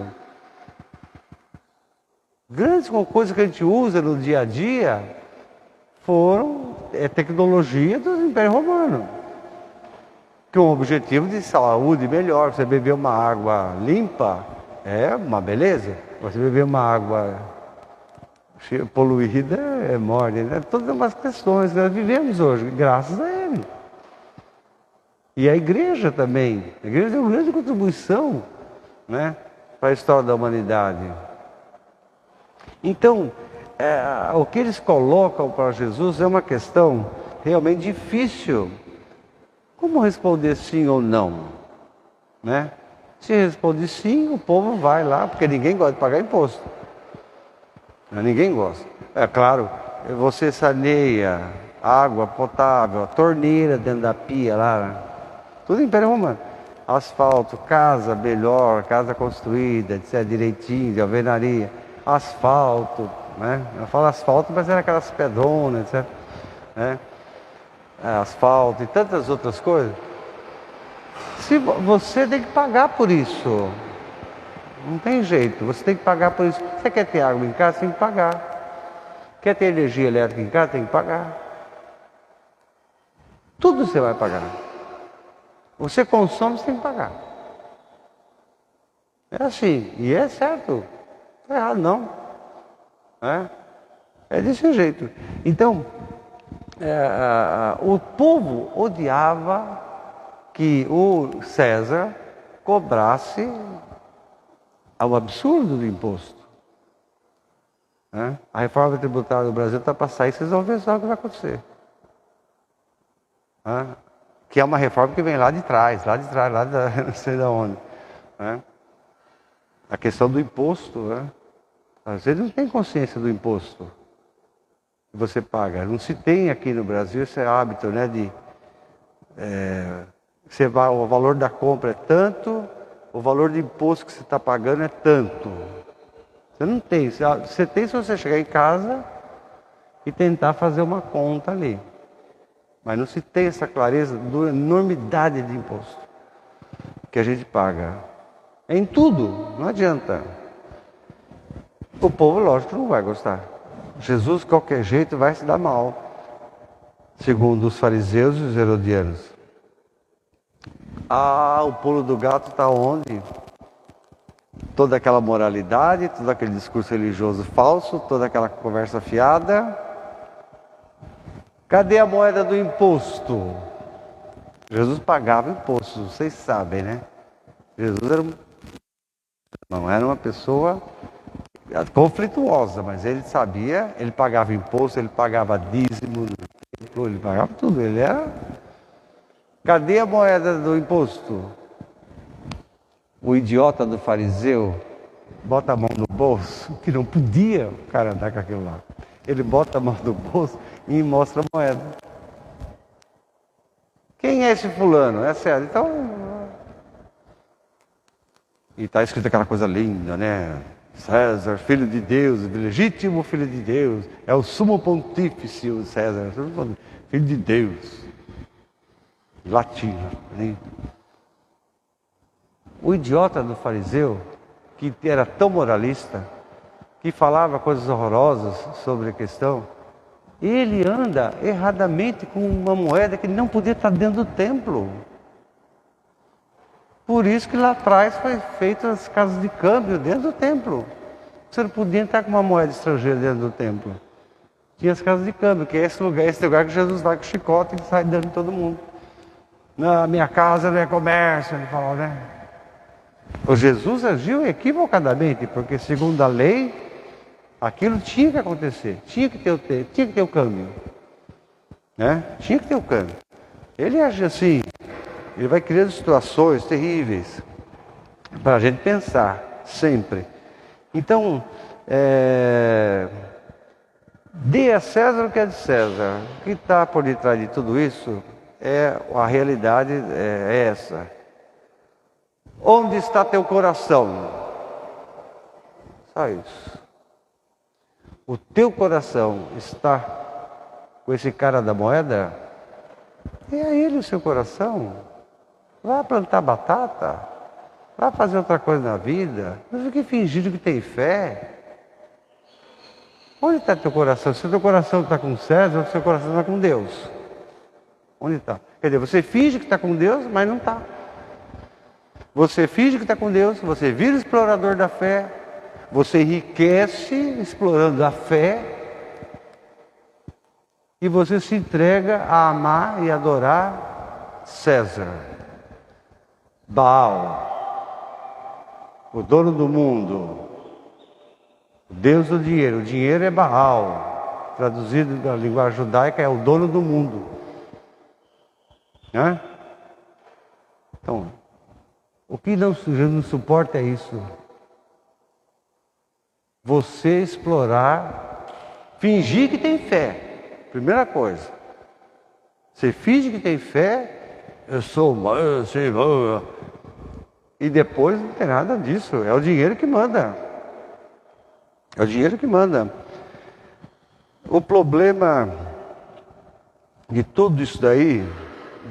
Grandes coisas que a gente usa no dia a dia foram tecnologia do Império Romano. Com o objetivo de saúde melhor. Você beber uma água limpa é uma beleza. Você beber uma água poluída é morte, né? Todas umas questões que nós vivemos hoje, graças a ele. E a igreja também. A igreja deu uma grande contribuição, né, para a história da humanidade. Então, o que eles colocam para Jesus é uma questão realmente difícil. Como responder sim ou não? Né? Se responder sim, o povo vai lá, porque ninguém gosta de pagar imposto. Ninguém gosta. É claro, você saneia água potável, a torneira dentro da pia lá, Tudo Império Romano. Asfalto, casa melhor, casa construída, etc, direitinho, de alvenaria. Asfalto, né? Eu falo asfalto, mas era aquelas pedronas, etc. Né? Asfalto e tantas outras coisas. Se você tem que pagar por isso. Não tem jeito, você tem que pagar por isso. Você quer ter água em casa, tem que pagar. Quer ter energia elétrica em casa, tem que pagar. Tudo você vai pagar. Você consome, você tem que pagar. É assim, e é certo. Não é errado não. É desse jeito. Então, o povo odiava que o César cobrasse ao absurdo do imposto. A reforma tributária do Brasil está para sair, vocês vão ver só o que vai acontecer. Que é uma reforma que vem lá de trás, lá não sei de onde. A questão do imposto, às vezes não tem consciência do imposto que você paga. Não se tem aqui no Brasil esse hábito, né, de o valor da compra é tanto, o valor de imposto que você está pagando é tanto. Você não tem. Você tem se você chegar em casa e tentar fazer uma conta ali. Mas não se tem essa clareza da enormidade de imposto que a gente paga. Em tudo, não adianta. O povo, lógico, não vai gostar. Jesus, de qualquer jeito, vai se dar mal. Segundo os fariseus e os herodianos. O pulo do gato está onde? Toda aquela moralidade, todo aquele discurso religioso falso, toda aquela conversa fiada. Cadê a moeda do imposto? Jesus pagava impostos, vocês sabem, né? Jesus não era uma pessoa conflituosa, mas ele sabia, ele pagava imposto, ele pagava dízimo, ele pagava tudo, ele era... Cadê a moeda do imposto? O idiota do fariseu bota a mão no bolso, que não podia o cara andar com aquilo lá. Ele bota a mão no bolso e mostra a moeda. Quem é esse fulano? É sério. Então... E está escrito aquela coisa linda, né? César, filho de Deus, legítimo filho de Deus. É o sumo pontífice, o César. Filho de Deus. Latino. Lindo. O idiota do fariseu, que era tão moralista, que falava coisas horrorosas sobre a questão, ele anda erradamente com uma moeda que não podia estar dentro do templo. Por isso que lá atrás foi feito as casas de câmbio dentro do templo. Você não podia entrar com uma moeda estrangeira dentro do templo. Tinha as casas de câmbio, que é esse lugar que Jesus vai com chicote e sai dando em todo mundo. Na minha casa não é comércio, ele falou, né? O Jesus agiu equivocadamente, porque segundo a lei, aquilo tinha que acontecer, tinha que ter o câmbio, né? Tinha que ter o câmbio. Ele age assim, ele vai criando situações terríveis para a gente pensar sempre. Então, dê a César o que é de César. O que está por detrás de tudo isso a realidade é essa. Onde está teu coração? Só isso. O teu coração está com esse cara da moeda? É a ele o seu coração. Vá plantar batata. Vá fazer outra coisa na vida. Não fique fingindo que tem fé. Onde está teu coração? Se o teu coração está com César, o seu coração está com Deus. Onde está? Quer dizer, você finge que está com Deus, mas não está. Você finge que está com Deus, você vira explorador da fé, você enriquece explorando a fé e você se entrega a amar e adorar César, Baal, o dono do mundo, o Deus do dinheiro. O dinheiro é Baal, traduzido da linguagem judaica é o dono do mundo. Né? Então, o que Jesus não suporta é isso. Você explorar, fingir que tem fé. Primeira coisa. Você finge que tem fé eu sou assim, e depois não tem nada disso, é o dinheiro que manda. É o dinheiro que manda. O problema de tudo isso daí,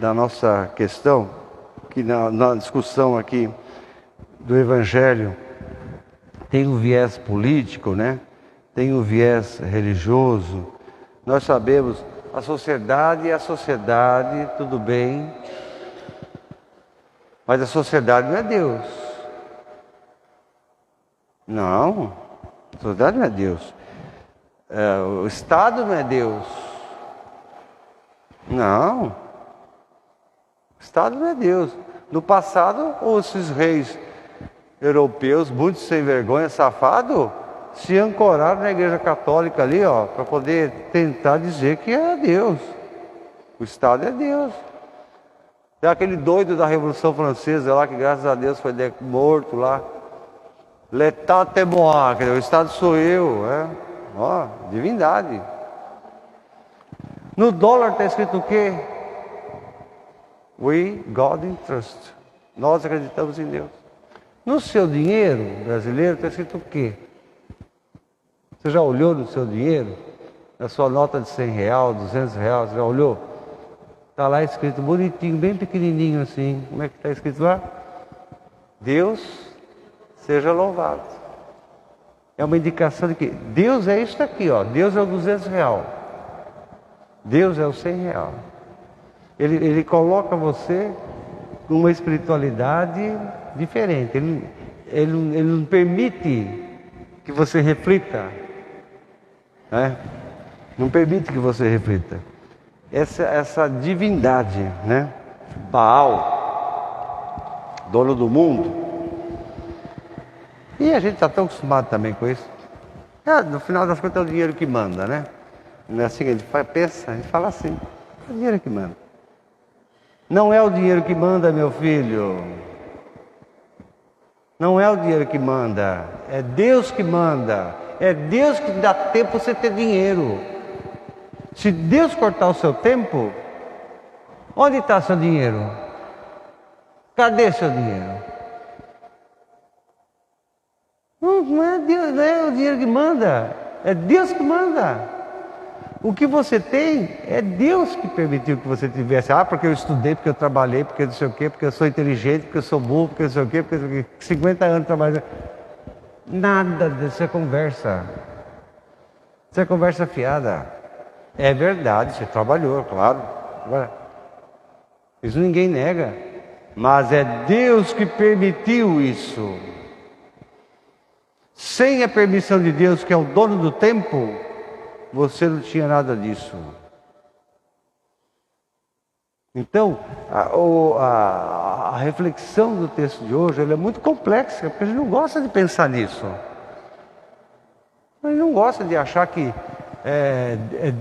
da nossa questão, que na discussão aqui do Evangelho, tem o viés político, né? Tem o viés religioso. Nós sabemos, a sociedade é a sociedade, tudo bem, mas a sociedade não é Deus. Não, a sociedade não é Deus. O Estado não é Deus. Não, o Estado não é Deus. No passado, esses reis europeus, muito sem vergonha, safado, se ancoraram na Igreja Católica ali, para poder tentar dizer que é Deus. O Estado é Deus. Tem aquele doido da Revolução Francesa lá, que graças a Deus foi morto lá. L'État est moi, quer dizer, o Estado sou eu, divindade. No dólar está escrito o quê? We, God in trust. Nós acreditamos em Deus. No seu dinheiro brasileiro está escrito o quê? Você já olhou no seu dinheiro? Na sua nota de R$100, R$200, você já olhou? Está lá escrito bonitinho, bem pequenininho assim. Como é que está escrito lá? Deus seja louvado. É uma indicação de que Deus é isso aqui, Deus é o R$200. Deus é o R$100. Ele coloca você numa espiritualidade diferente. Ele não permite que você reflita. Né? Não permite que você reflita. Essa divindade, né? Baal, dono do mundo. E a gente está tão acostumado também com isso. No final das contas é o dinheiro que manda, né? Não é assim que a gente pensa, a gente fala assim, é o dinheiro que manda. Não é o dinheiro que manda, meu filho. Não é o dinheiro que manda, é Deus que manda. É Deus que dá tempo para você ter dinheiro. Se Deus cortar o seu tempo, onde está seu dinheiro? Cadê seu dinheiro? Não é Deus, não é o dinheiro que manda, é Deus que manda. O que você tem é Deus que permitiu que você tivesse. Porque eu estudei, porque eu trabalhei, porque não sei o quê, porque eu sou inteligente, porque eu sou burro, porque não sei o quê, porque 50 anos trabalhando. Nada disso é conversa. Isso é conversa fiada. É verdade, você trabalhou, claro. Isso ninguém nega. Mas é Deus que permitiu isso. Sem a permissão de Deus, que é o dono do tempo, você não tinha nada disso. Então, a reflexão do texto de hoje ela é muito complexa, porque a gente não gosta de pensar nisso. A gente não gosta de achar que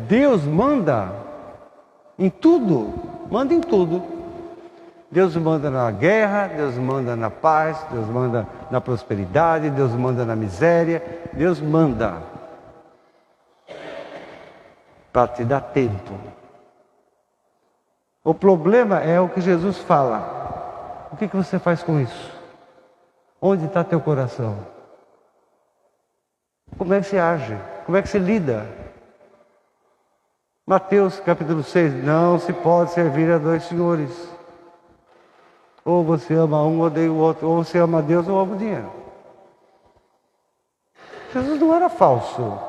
Deus manda em tudo, manda em tudo. Deus manda na guerra, Deus manda na paz, Deus manda na prosperidade, Deus manda na miséria, Deus manda para te dar tempo. O problema é o que Jesus fala. O que você faz com isso? Onde está teu coração? Como é que você age? Como é que você lida? Mateus capítulo 6, não se pode servir a dois senhores. Ou você ama um, odeia o outro. Ou você ama Deus ou ama o dinheiro. Jesus não era falso.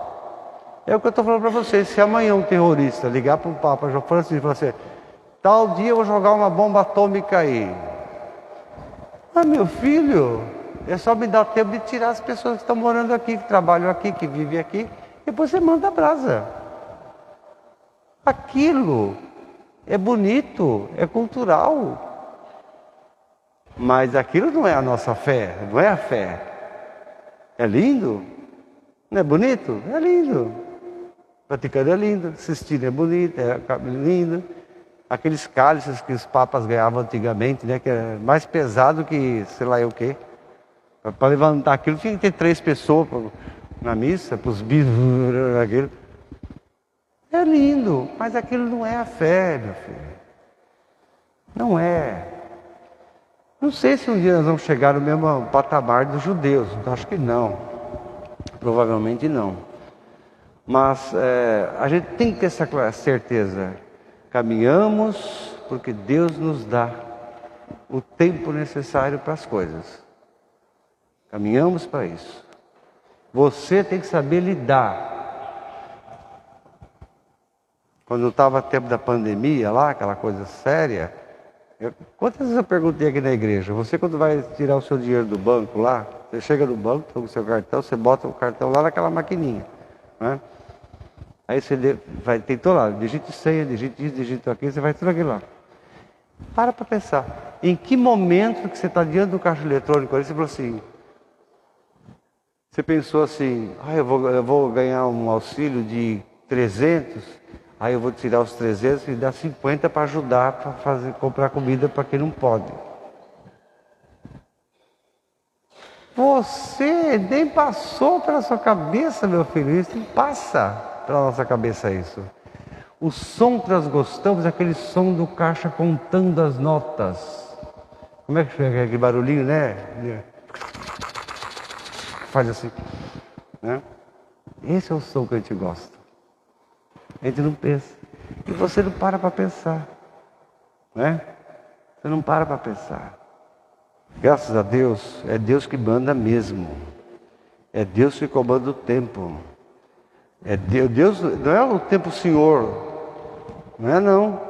É o que eu estou falando para vocês. Se amanhã um terrorista ligar para o Papa João Francisco e falar assim, tal dia eu vou jogar uma bomba atômica aí. Meu filho, é só me dar tempo de tirar as pessoas que estão morando aqui, que trabalham aqui, que vivem aqui. Depois você manda a brasa. Aquilo é bonito, é cultural. Mas aquilo não é a nossa fé, não é a fé. É lindo? Não é bonito? É lindo. Vaticano é lindo, Sistina é bonito, é lindo. Aqueles cálices que os papas ganhavam antigamente, né, que é mais pesado que sei lá o quê. Para levantar aquilo tinha que ter 3 pessoas na missa, para os bispos, aquilo. É lindo, mas aquilo não é a fé, meu filho. Não é. Não sei se um dia nós vamos chegar no mesmo patamar dos judeus. Acho que não. Provavelmente não. Mas a gente tem que ter essa certeza. Caminhamos porque Deus nos dá o tempo necessário para as coisas. Caminhamos para isso. Você tem que saber lidar. Quando estava tempo da pandemia lá, aquela coisa séria, quantas vezes eu perguntei aqui na igreja, você quando vai tirar o seu dinheiro do banco lá, você chega no banco, toma o seu cartão, você bota o cartão lá naquela maquininha, né? Aí você tem lá, digite senha, digite isso, digite aquilo, você vai tudo aquilo lá. Para pensar, em que momento que você está diante do caixa eletrônico, aí você falou assim, você pensou assim, eu vou ganhar um auxílio de 300, aí eu vou tirar os 300 e dar 50 para ajudar, para comprar comida para quem não pode. Você nem passou pela sua cabeça, meu filho, isso não passa pela nossa cabeça isso. O som que nós gostamos é aquele som do caixa contando as notas. Como é que fica aquele barulhinho, né? Faz assim, né? Esse é o som que a gente gosta. A gente não pensa. E você não para pensar, né? Você não para pensar. Graças a Deus, é Deus que manda mesmo. É Deus que comanda o tempo. É Deus, não é o tempo Senhor. Não é não.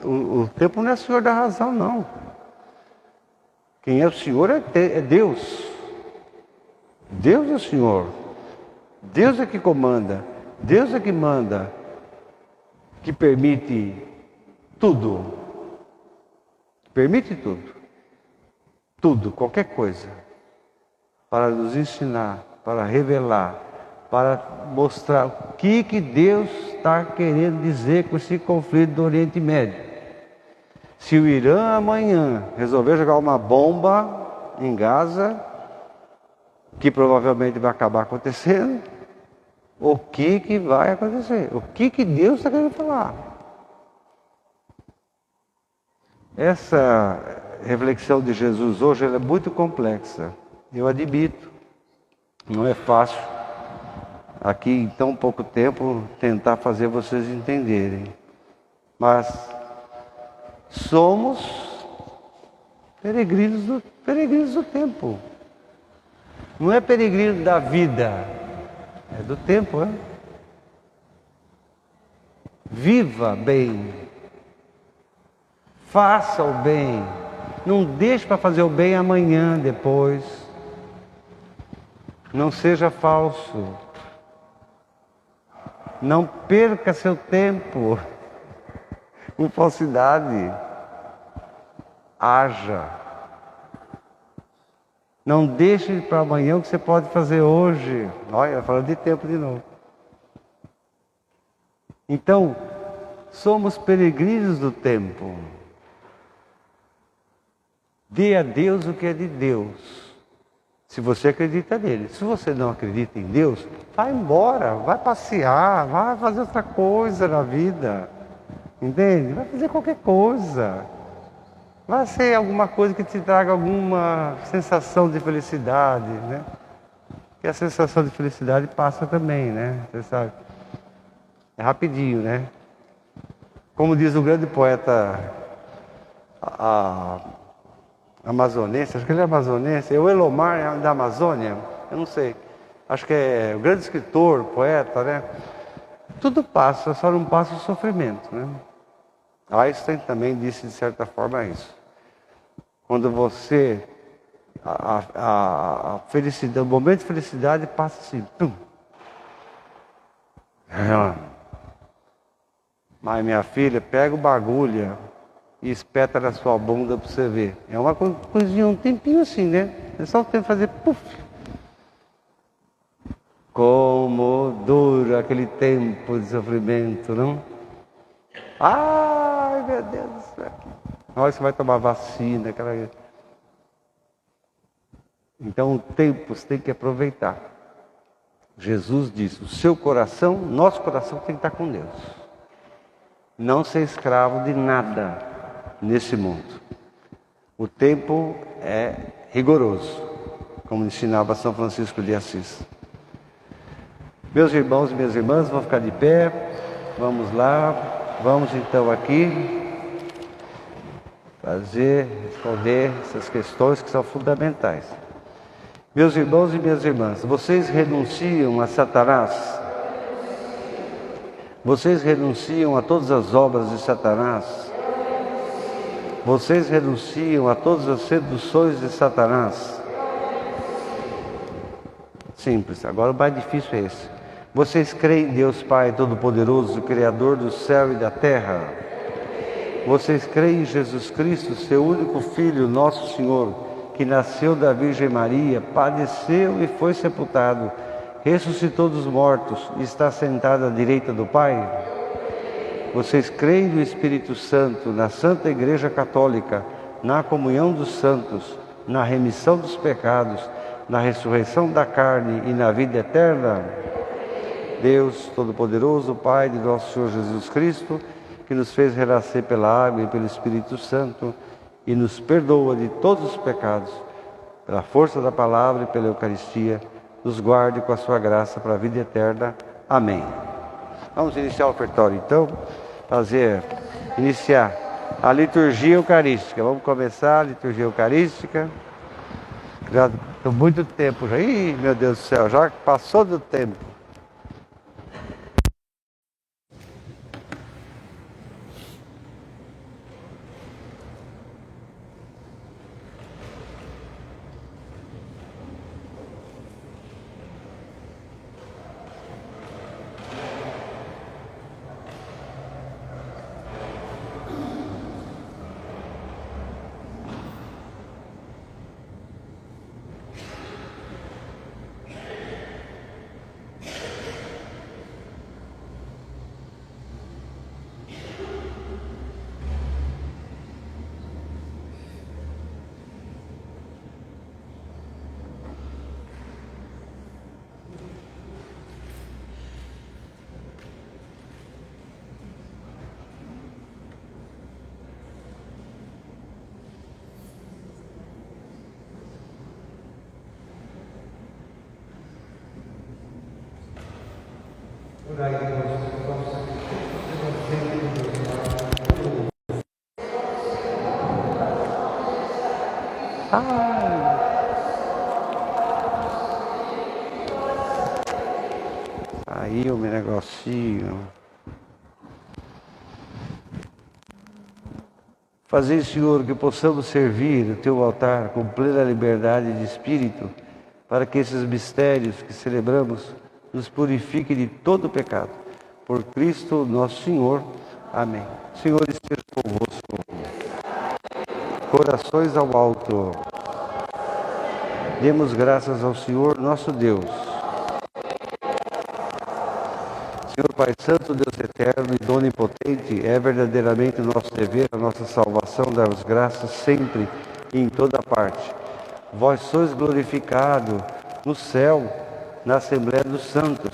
O tempo não é Senhor da razão, não. Quem é o Senhor é Deus. Deus é o Senhor. Deus é que comanda. Deus é que manda. Que permite tudo. Permite tudo. Tudo, qualquer coisa. Para nos ensinar, para revelar, para mostrar o que Deus está querendo dizer com esse conflito do Oriente Médio. Se o Irã amanhã resolver jogar uma bomba em Gaza, que provavelmente vai acabar acontecendo, o que vai acontecer? O que Deus está querendo falar? Essa reflexão de Jesus hoje ela é muito complexa. Eu admito, não é fácil aqui em tão pouco tempo tentar fazer vocês entenderem. Mas somos peregrinos do tempo. Não é peregrino da vida, é do tempo, né? Viva bem. Faça o bem. Não deixe para fazer o bem amanhã, depois. Não seja falso. Não perca seu tempo com falsidade. Haja. Não deixe para amanhã o que você pode fazer hoje. Olha, falando de tempo de novo. Então, somos peregrinos do tempo. Dê a Deus o que é de Deus. Se você acredita nele. Se você não acredita em Deus, vai embora, vai passear, vai fazer outra coisa na vida. Entende? Vai fazer qualquer coisa. Vai ser alguma coisa que te traga alguma sensação de felicidade, né? E a sensação de felicidade passa também, né? Você sabe. É rapidinho, né? Como diz o grande poeta amazonense, acho que ele é amazonense, é o Elomar da Amazônia, eu não sei. Acho que é o grande escritor, poeta, né? Tudo passa, só não passa o sofrimento, né? Einstein também disse de certa forma isso. Quando você, a felicidade, o momento de felicidade passa assim, pum. Mas minha filha, pega o bagulho e espeta na sua bunda para você ver. É uma coisinha, um tempinho assim, né? É só o tempo de fazer puf. Como dura aquele tempo de sofrimento, não? Ai, meu Deus do céu. Olha, você vai tomar vacina, aquela... Então o tempo você tem que aproveitar. Jesus disse, o seu coração, nosso coração tem que estar com Deus. Não ser escravo de nada. nesse mundo. O tempo é rigoroso, como ensinava São Francisco de Assis. Meus irmãos e minhas irmãs, vão ficar de pé. Vamos lá. Vamos então aqui responder essas questões que são fundamentais. Meus irmãos e minhas irmãs, vocês renunciam a Satanás? Vocês renunciam a todas as obras de Satanás? Vocês renunciam a todas as seduções de Satanás? Simples. Agora o mais difícil é esse. Vocês creem em Deus Pai Todo-Poderoso, Criador do céu e da terra? Vocês creem em Jesus Cristo, seu único Filho, nosso Senhor, que nasceu da Virgem Maria, padeceu e foi sepultado, ressuscitou dos mortos e está sentado à direita do Pai? Vocês creem no Espírito Santo, na Santa Igreja Católica, na comunhão dos santos, na remissão dos pecados, na ressurreição da carne e na vida eterna? Deus Todo-Poderoso, Pai de nosso Senhor Jesus Cristo, que nos fez renascer pela água e pelo Espírito Santo e nos perdoa de todos os pecados, pela força da palavra e pela Eucaristia, nos guarde com a sua graça para a vida eterna. Amém. Vamos iniciar o ofertório então, iniciar a liturgia eucarística. Vamos começar a liturgia eucarística. Já estou muito tempo já. Ih, meu Deus do céu, já passou do tempo. Aí o meu negocinho. Fazei, Senhor, que possamos servir o Teu altar com plena liberdade de espírito, para que esses mistérios que celebramos nos purifiquem de todo pecado. Por Cristo nosso Senhor. Amém. Senhor esteja convosco. Corações ao alto. Demos graças ao Senhor nosso Deus. Senhor Pai Santo, Deus eterno e onipotente, é verdadeiramente o nosso dever, a nossa salvação, dar-vos graças sempre e em toda parte. Vós sois glorificado no céu, na Assembleia dos Santos,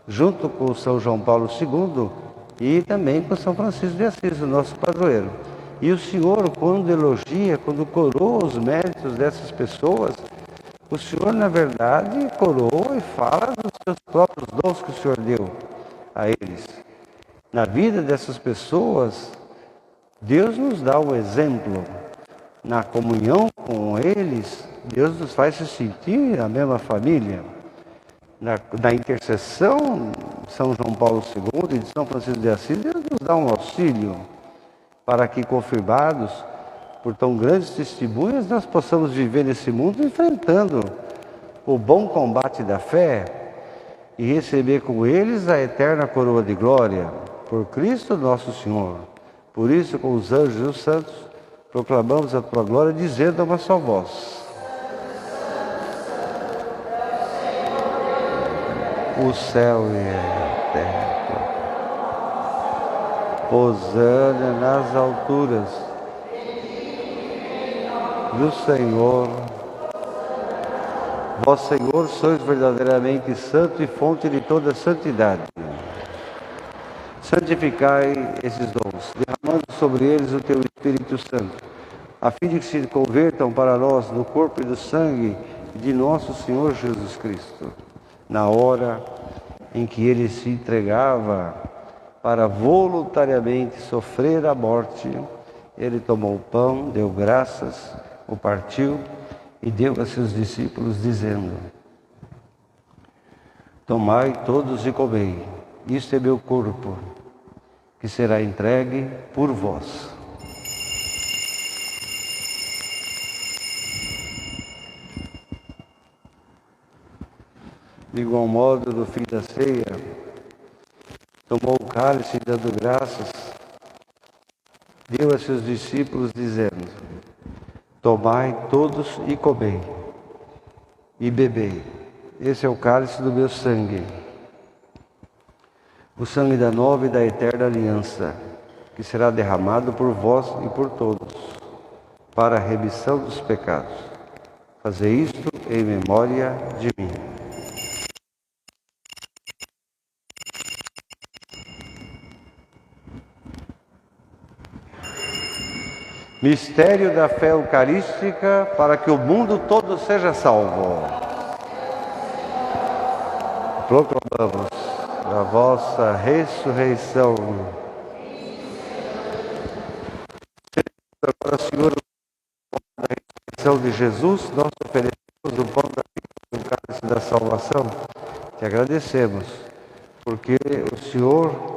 junto com São João Paulo II e também com São Francisco de Assis, o nosso padroeiro. E o Senhor, quando elogia, quando coroa os méritos dessas pessoas, o Senhor, na verdade, coroa e fala dos seus próprios dons que o Senhor deu a eles. Na vida dessas pessoas, Deus nos dá o exemplo. Na comunhão com eles, Deus nos faz se sentir a mesma família. Na intercessão de São João Paulo II e de São Francisco de Assis, Deus nos dá um auxílio para que, confirmados por tão grandes testemunhas, nós possamos viver nesse mundo enfrentando o bom combate da fé e receber com eles a eterna coroa de glória, por Cristo nosso Senhor. Por isso, com os anjos e os santos, proclamamos a tua glória, dizendo a uma só voz: o céu e a terra. Hosana nas alturas. Do Senhor. Vós, Senhor, sois verdadeiramente santo e fonte de toda santidade. Santificai esses dons, derramando sobre eles o teu Espírito Santo, a fim de que se convertam para nós no corpo e no sangue de nosso Senhor Jesus Cristo. Na hora em que ele se entregava para voluntariamente sofrer a morte, ele tomou o pão, deu graças, o partiu e deu a seus discípulos, dizendo: tomai todos e comei, isto é meu corpo, que será entregue por vós. De igual modo, no fim da ceia, tomou o cálice, dando graças, deu a seus discípulos, dizendo: tomai todos e comei, e bebei. Esse é o cálice do meu sangue, o sangue da nova e da eterna aliança, que será derramado por vós e por todos, para a remissão dos pecados. Fazei isto em memória de mim. Mistério da fé eucarística para que o mundo todo seja salvo. Proclamamos a vossa ressurreição. Agora, Senhor, da ressurreição de Jesus, nós oferecemos o pão da vida e o cálice da salvação. Te agradecemos, porque o Senhor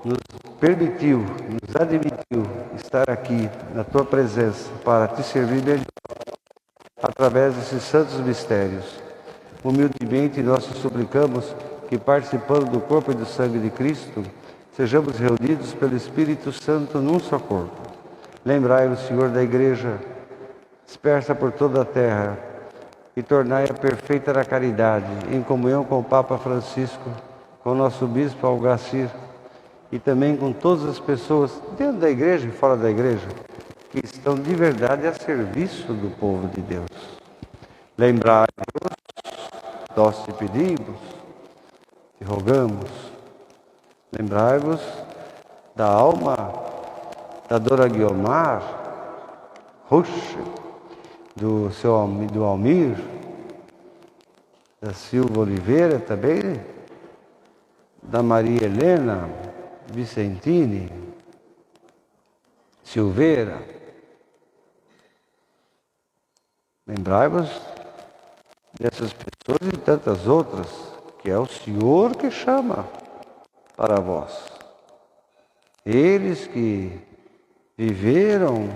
nos permitiu, nos admitiu estar aqui na Tua presença para Te servir melhor, através desses santos mistérios. Humildemente nós te suplicamos que, participando do corpo e do sangue de Cristo, sejamos reunidos pelo Espírito Santo num só corpo. Lembrai-vos, Senhor, da Igreja dispersa por toda a terra e tornai-a perfeita na caridade, em comunhão com o Papa Francisco, com o nosso Bispo Algacir, e também com todas as pessoas dentro da igreja e fora da igreja, que estão de verdade a serviço do povo de Deus. Lembrai-vos, nós te pedimos, te rogamos, lembrai-vos da alma da Dona Guiomar Rocha, do Almir, da Silva Oliveira também, da Maria Helena Vicentini, Silveira. Lembrai-vos dessas pessoas e tantas outras, que é o Senhor que chama para vós. Eles que viveram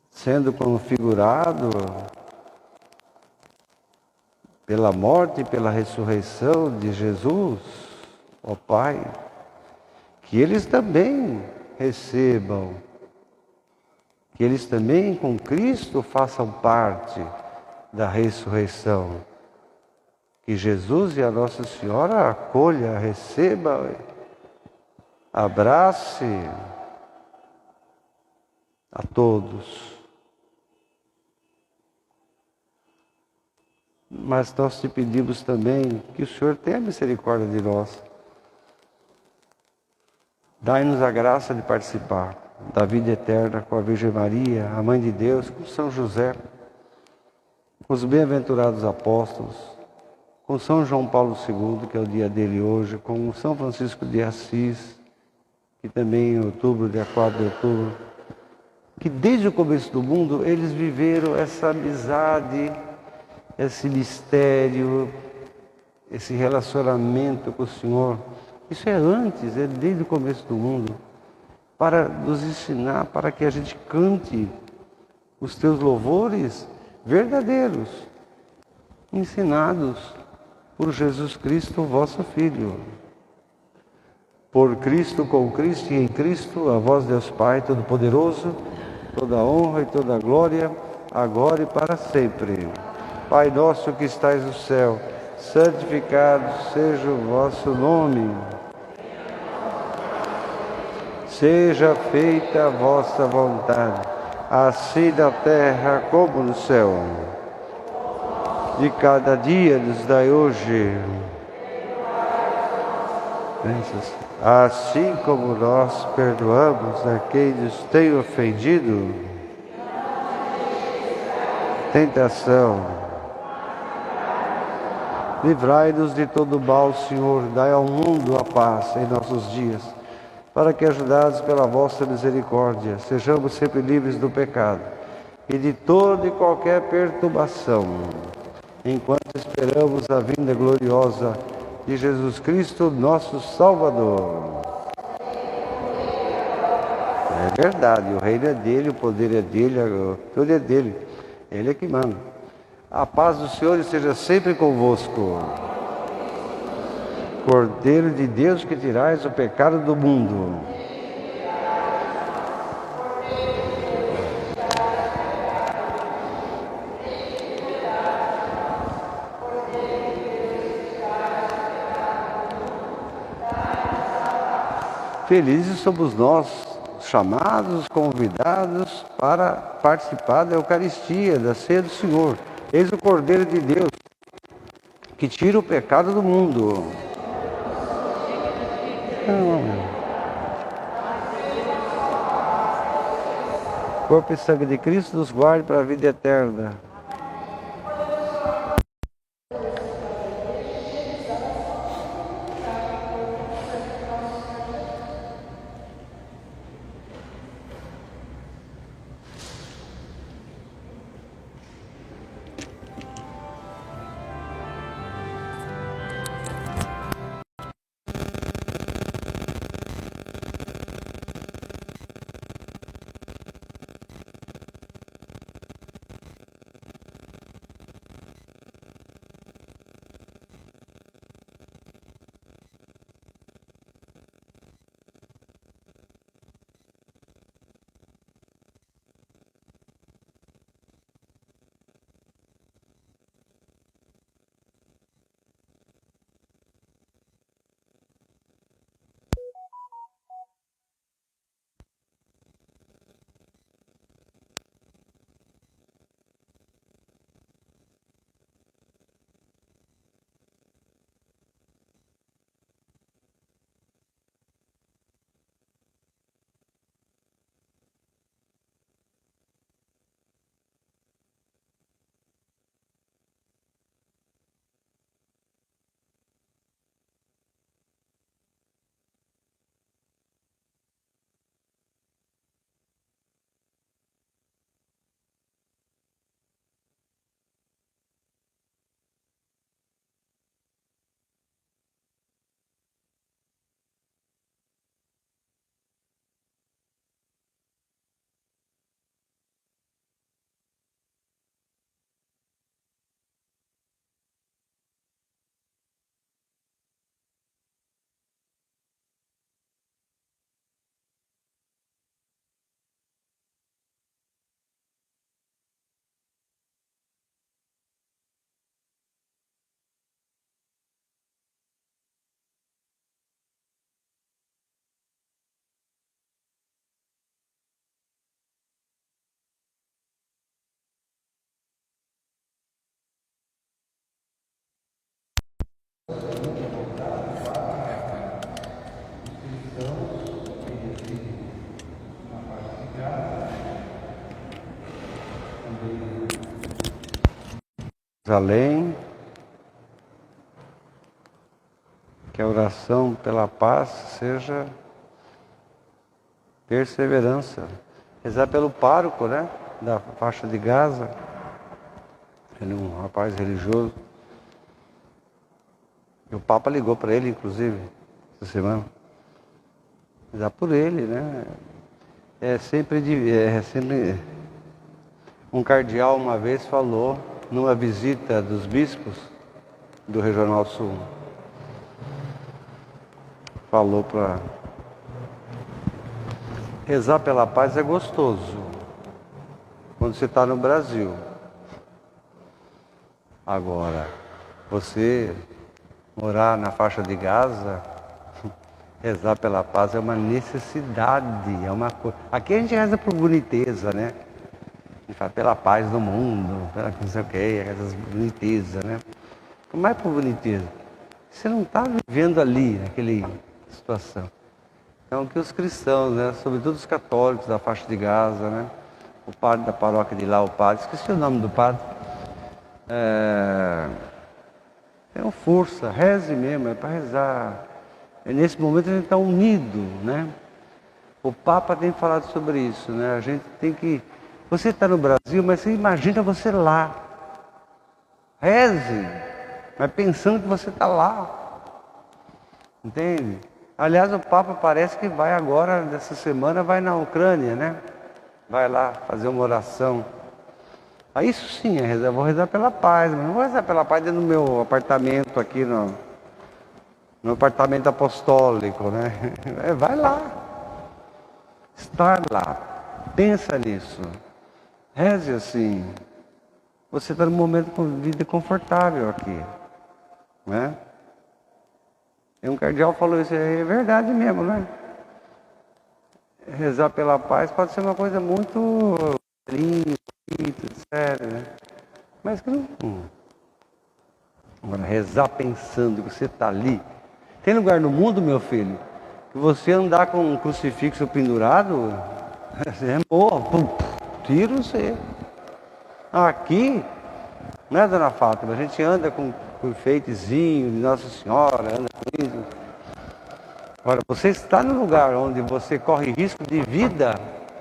sendo configurado pela morte e pela ressurreição de Jesus, ó Pai, que eles também recebam, que eles também com Cristo façam parte da ressurreição, que Jesus e a Nossa Senhora acolha, receba, abrace a todos. Mas nós te pedimos também que o Senhor tenha misericórdia de nós. Dai-nos a graça de participar da vida eterna com a Virgem Maria, a Mãe de Deus, com São José, com os bem-aventurados apóstolos, com São João Paulo II, que é o dia dele hoje, com São Francisco de Assis, que também em outubro, dia 4 de outubro, que desde o começo do mundo eles viveram essa amizade, esse mistério, esse relacionamento com o Senhor. Isso é antes, é desde o começo do mundo, para nos ensinar, para que a gente cante os teus louvores verdadeiros, ensinados por Jesus Cristo, vosso Filho. Por Cristo, com Cristo e em Cristo, a vós, Deus Pai Todo-Poderoso, toda a honra e toda a glória, agora e para sempre. Pai nosso que estais no céu, santificado seja o vosso nome. Seja feita a vossa vontade, assim na terra como no céu. De cada dia nos dai hoje ofensas, assim como nós perdoamos a quem nos tem ofendido. Tentação. Livrai-nos de todo mal, Senhor, dai ao mundo a paz em nossos dias, para que, ajudados pela vossa misericórdia, sejamos sempre livres do pecado e de toda e qualquer perturbação, enquanto esperamos a vinda gloriosa de Jesus Cristo, nosso Salvador. É verdade, o reino é dele, o poder é dele, tudo é dele. Ele é que manda. A paz do Senhor esteja sempre convosco. Cordeiro de Deus que tirais o pecado do mundo. Felizes somos nós, chamados, convidados para participar da Eucaristia, da ceia do Senhor. Eis o Cordeiro de Deus, que tira o pecado do mundo. Corpo e sangue de Cristo nos guarde para a vida eterna. Além que a oração pela paz seja perseverança. Rezar pelo pároco, né, da faixa de Gaza. Ele é um rapaz religioso. E o Papa ligou para ele, inclusive, essa semana. Rezar por ele, né? É sempre um cardeal uma vez falou numa visita dos bispos do Regional Sul. Falou para rezar pela paz é gostoso quando você está no Brasil. Agora, você morar na faixa de Gaza, rezar pela paz é uma necessidade, é uma coisa. Aqui a gente reza por boniteza, né? A gente fala pela paz do mundo, pela não sei o que, essas bonitezas, né? Mas por boniteza. Você não está vivendo ali, situação. Então, que os cristãos, né, sobretudo os católicos da faixa de Gaza, né, o padre da paróquia de lá, o padre, esqueci o nome do padre, tenham força, reze mesmo, é para rezar. E nesse momento a gente está unido, né? O Papa tem falado sobre isso, né? A gente tem que... Você está no Brasil, mas você imagina você lá. Reze, mas pensando que você está lá. Entende? Aliás, o Papa parece que vai agora, dessa semana, vai na Ucrânia, né? Vai lá fazer uma oração. Aí isso sim é rezar. Vou rezar pela paz, mas não vou rezar pela paz dentro do meu apartamento aqui, no apartamento apostólico, né? Vai lá. Estar lá. Pensa nisso. Reze assim. Você está num momento de vida confortável aqui, né? E um cardeal falou isso, é verdade mesmo, né? Rezar pela paz pode ser uma coisa muito linda, séria, né? Mas que não... Agora, rezar pensando que você está ali. Tem lugar no mundo, meu filho, que você andar com um crucifixo pendurado, é boa, tira você. Aqui, né, dona Fátima? A gente anda com enfeitezinho de Nossa Senhora, anda com isso. Agora, você está no lugar onde você corre risco de vida,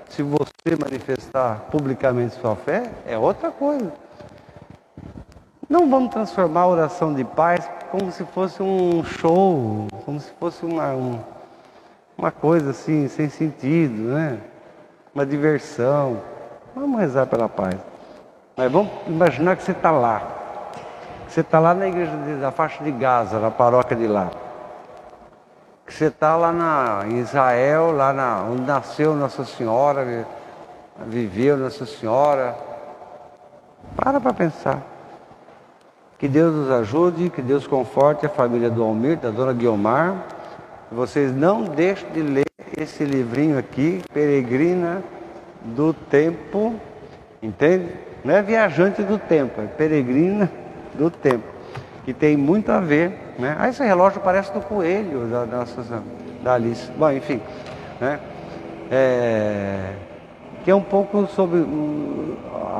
se você manifestar publicamente sua fé, é outra coisa. Não vamos transformar a oração de paz como se fosse um show, como se fosse uma coisa assim, sem sentido, né? Uma diversão. Vamos rezar pela paz. Mas vamos imaginar que você está lá. Você está lá na igreja da faixa de Gaza, na paróquia de lá. Que você está lá em Israel, onde nasceu Nossa Senhora, viveu Nossa Senhora. Para pensar. Que Deus nos ajude, que Deus conforte a família do Almir, da dona Guiomar. Vocês não deixem de ler esse livrinho aqui, Peregrina do Tempo, entende? Não é viajante do tempo, é peregrina do tempo, que tem muito a ver, né? Esse relógio parece do coelho da Alice. Bom, enfim, né? Que é um pouco sobre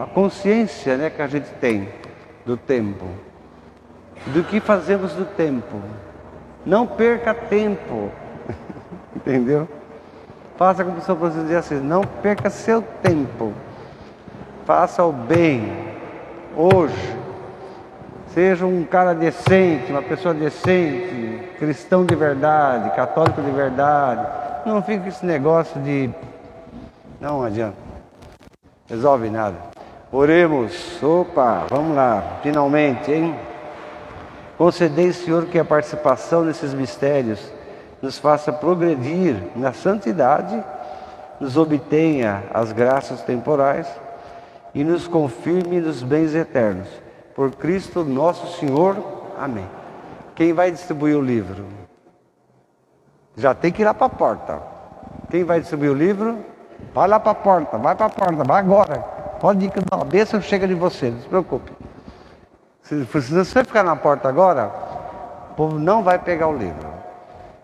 a consciência, né, que a gente tem do tempo, do que fazemos do tempo. Não perca tempo, entendeu? Faça como São Francisco dizia assim, não perca seu tempo. Faça o bem hoje. Seja um cara decente, uma pessoa decente, cristão de verdade, católico de verdade. Não fique com esse negócio de... Não adianta. Resolve nada. Oremos. Opa, vamos lá. Finalmente, hein? Concedei, Senhor, que a participação nesses mistérios nos faça progredir na santidade, nos obtenha as graças temporais e nos confirme nos bens eternos. Por Cristo nosso Senhor. Amém. Quem vai distribuir o livro? Já tem que ir lá para a porta. Quem vai distribuir o livro? Vai lá para a porta, vai agora. Pode ir que a bênção chega de você, não se preocupe. Se você ficar na porta agora, o povo não vai pegar o livro.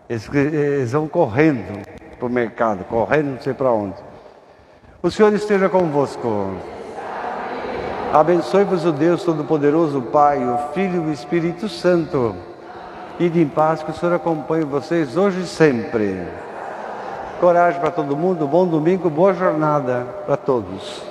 Eles vão correndo para o mercado, correndo não sei para onde. O Senhor esteja convosco. Abençoe-vos o Deus Todo-Poderoso, o Pai, o Filho e o Espírito Santo. Ide em paz, que o Senhor acompanhe vocês hoje e sempre. Coragem para todo mundo, bom domingo, boa jornada para todos.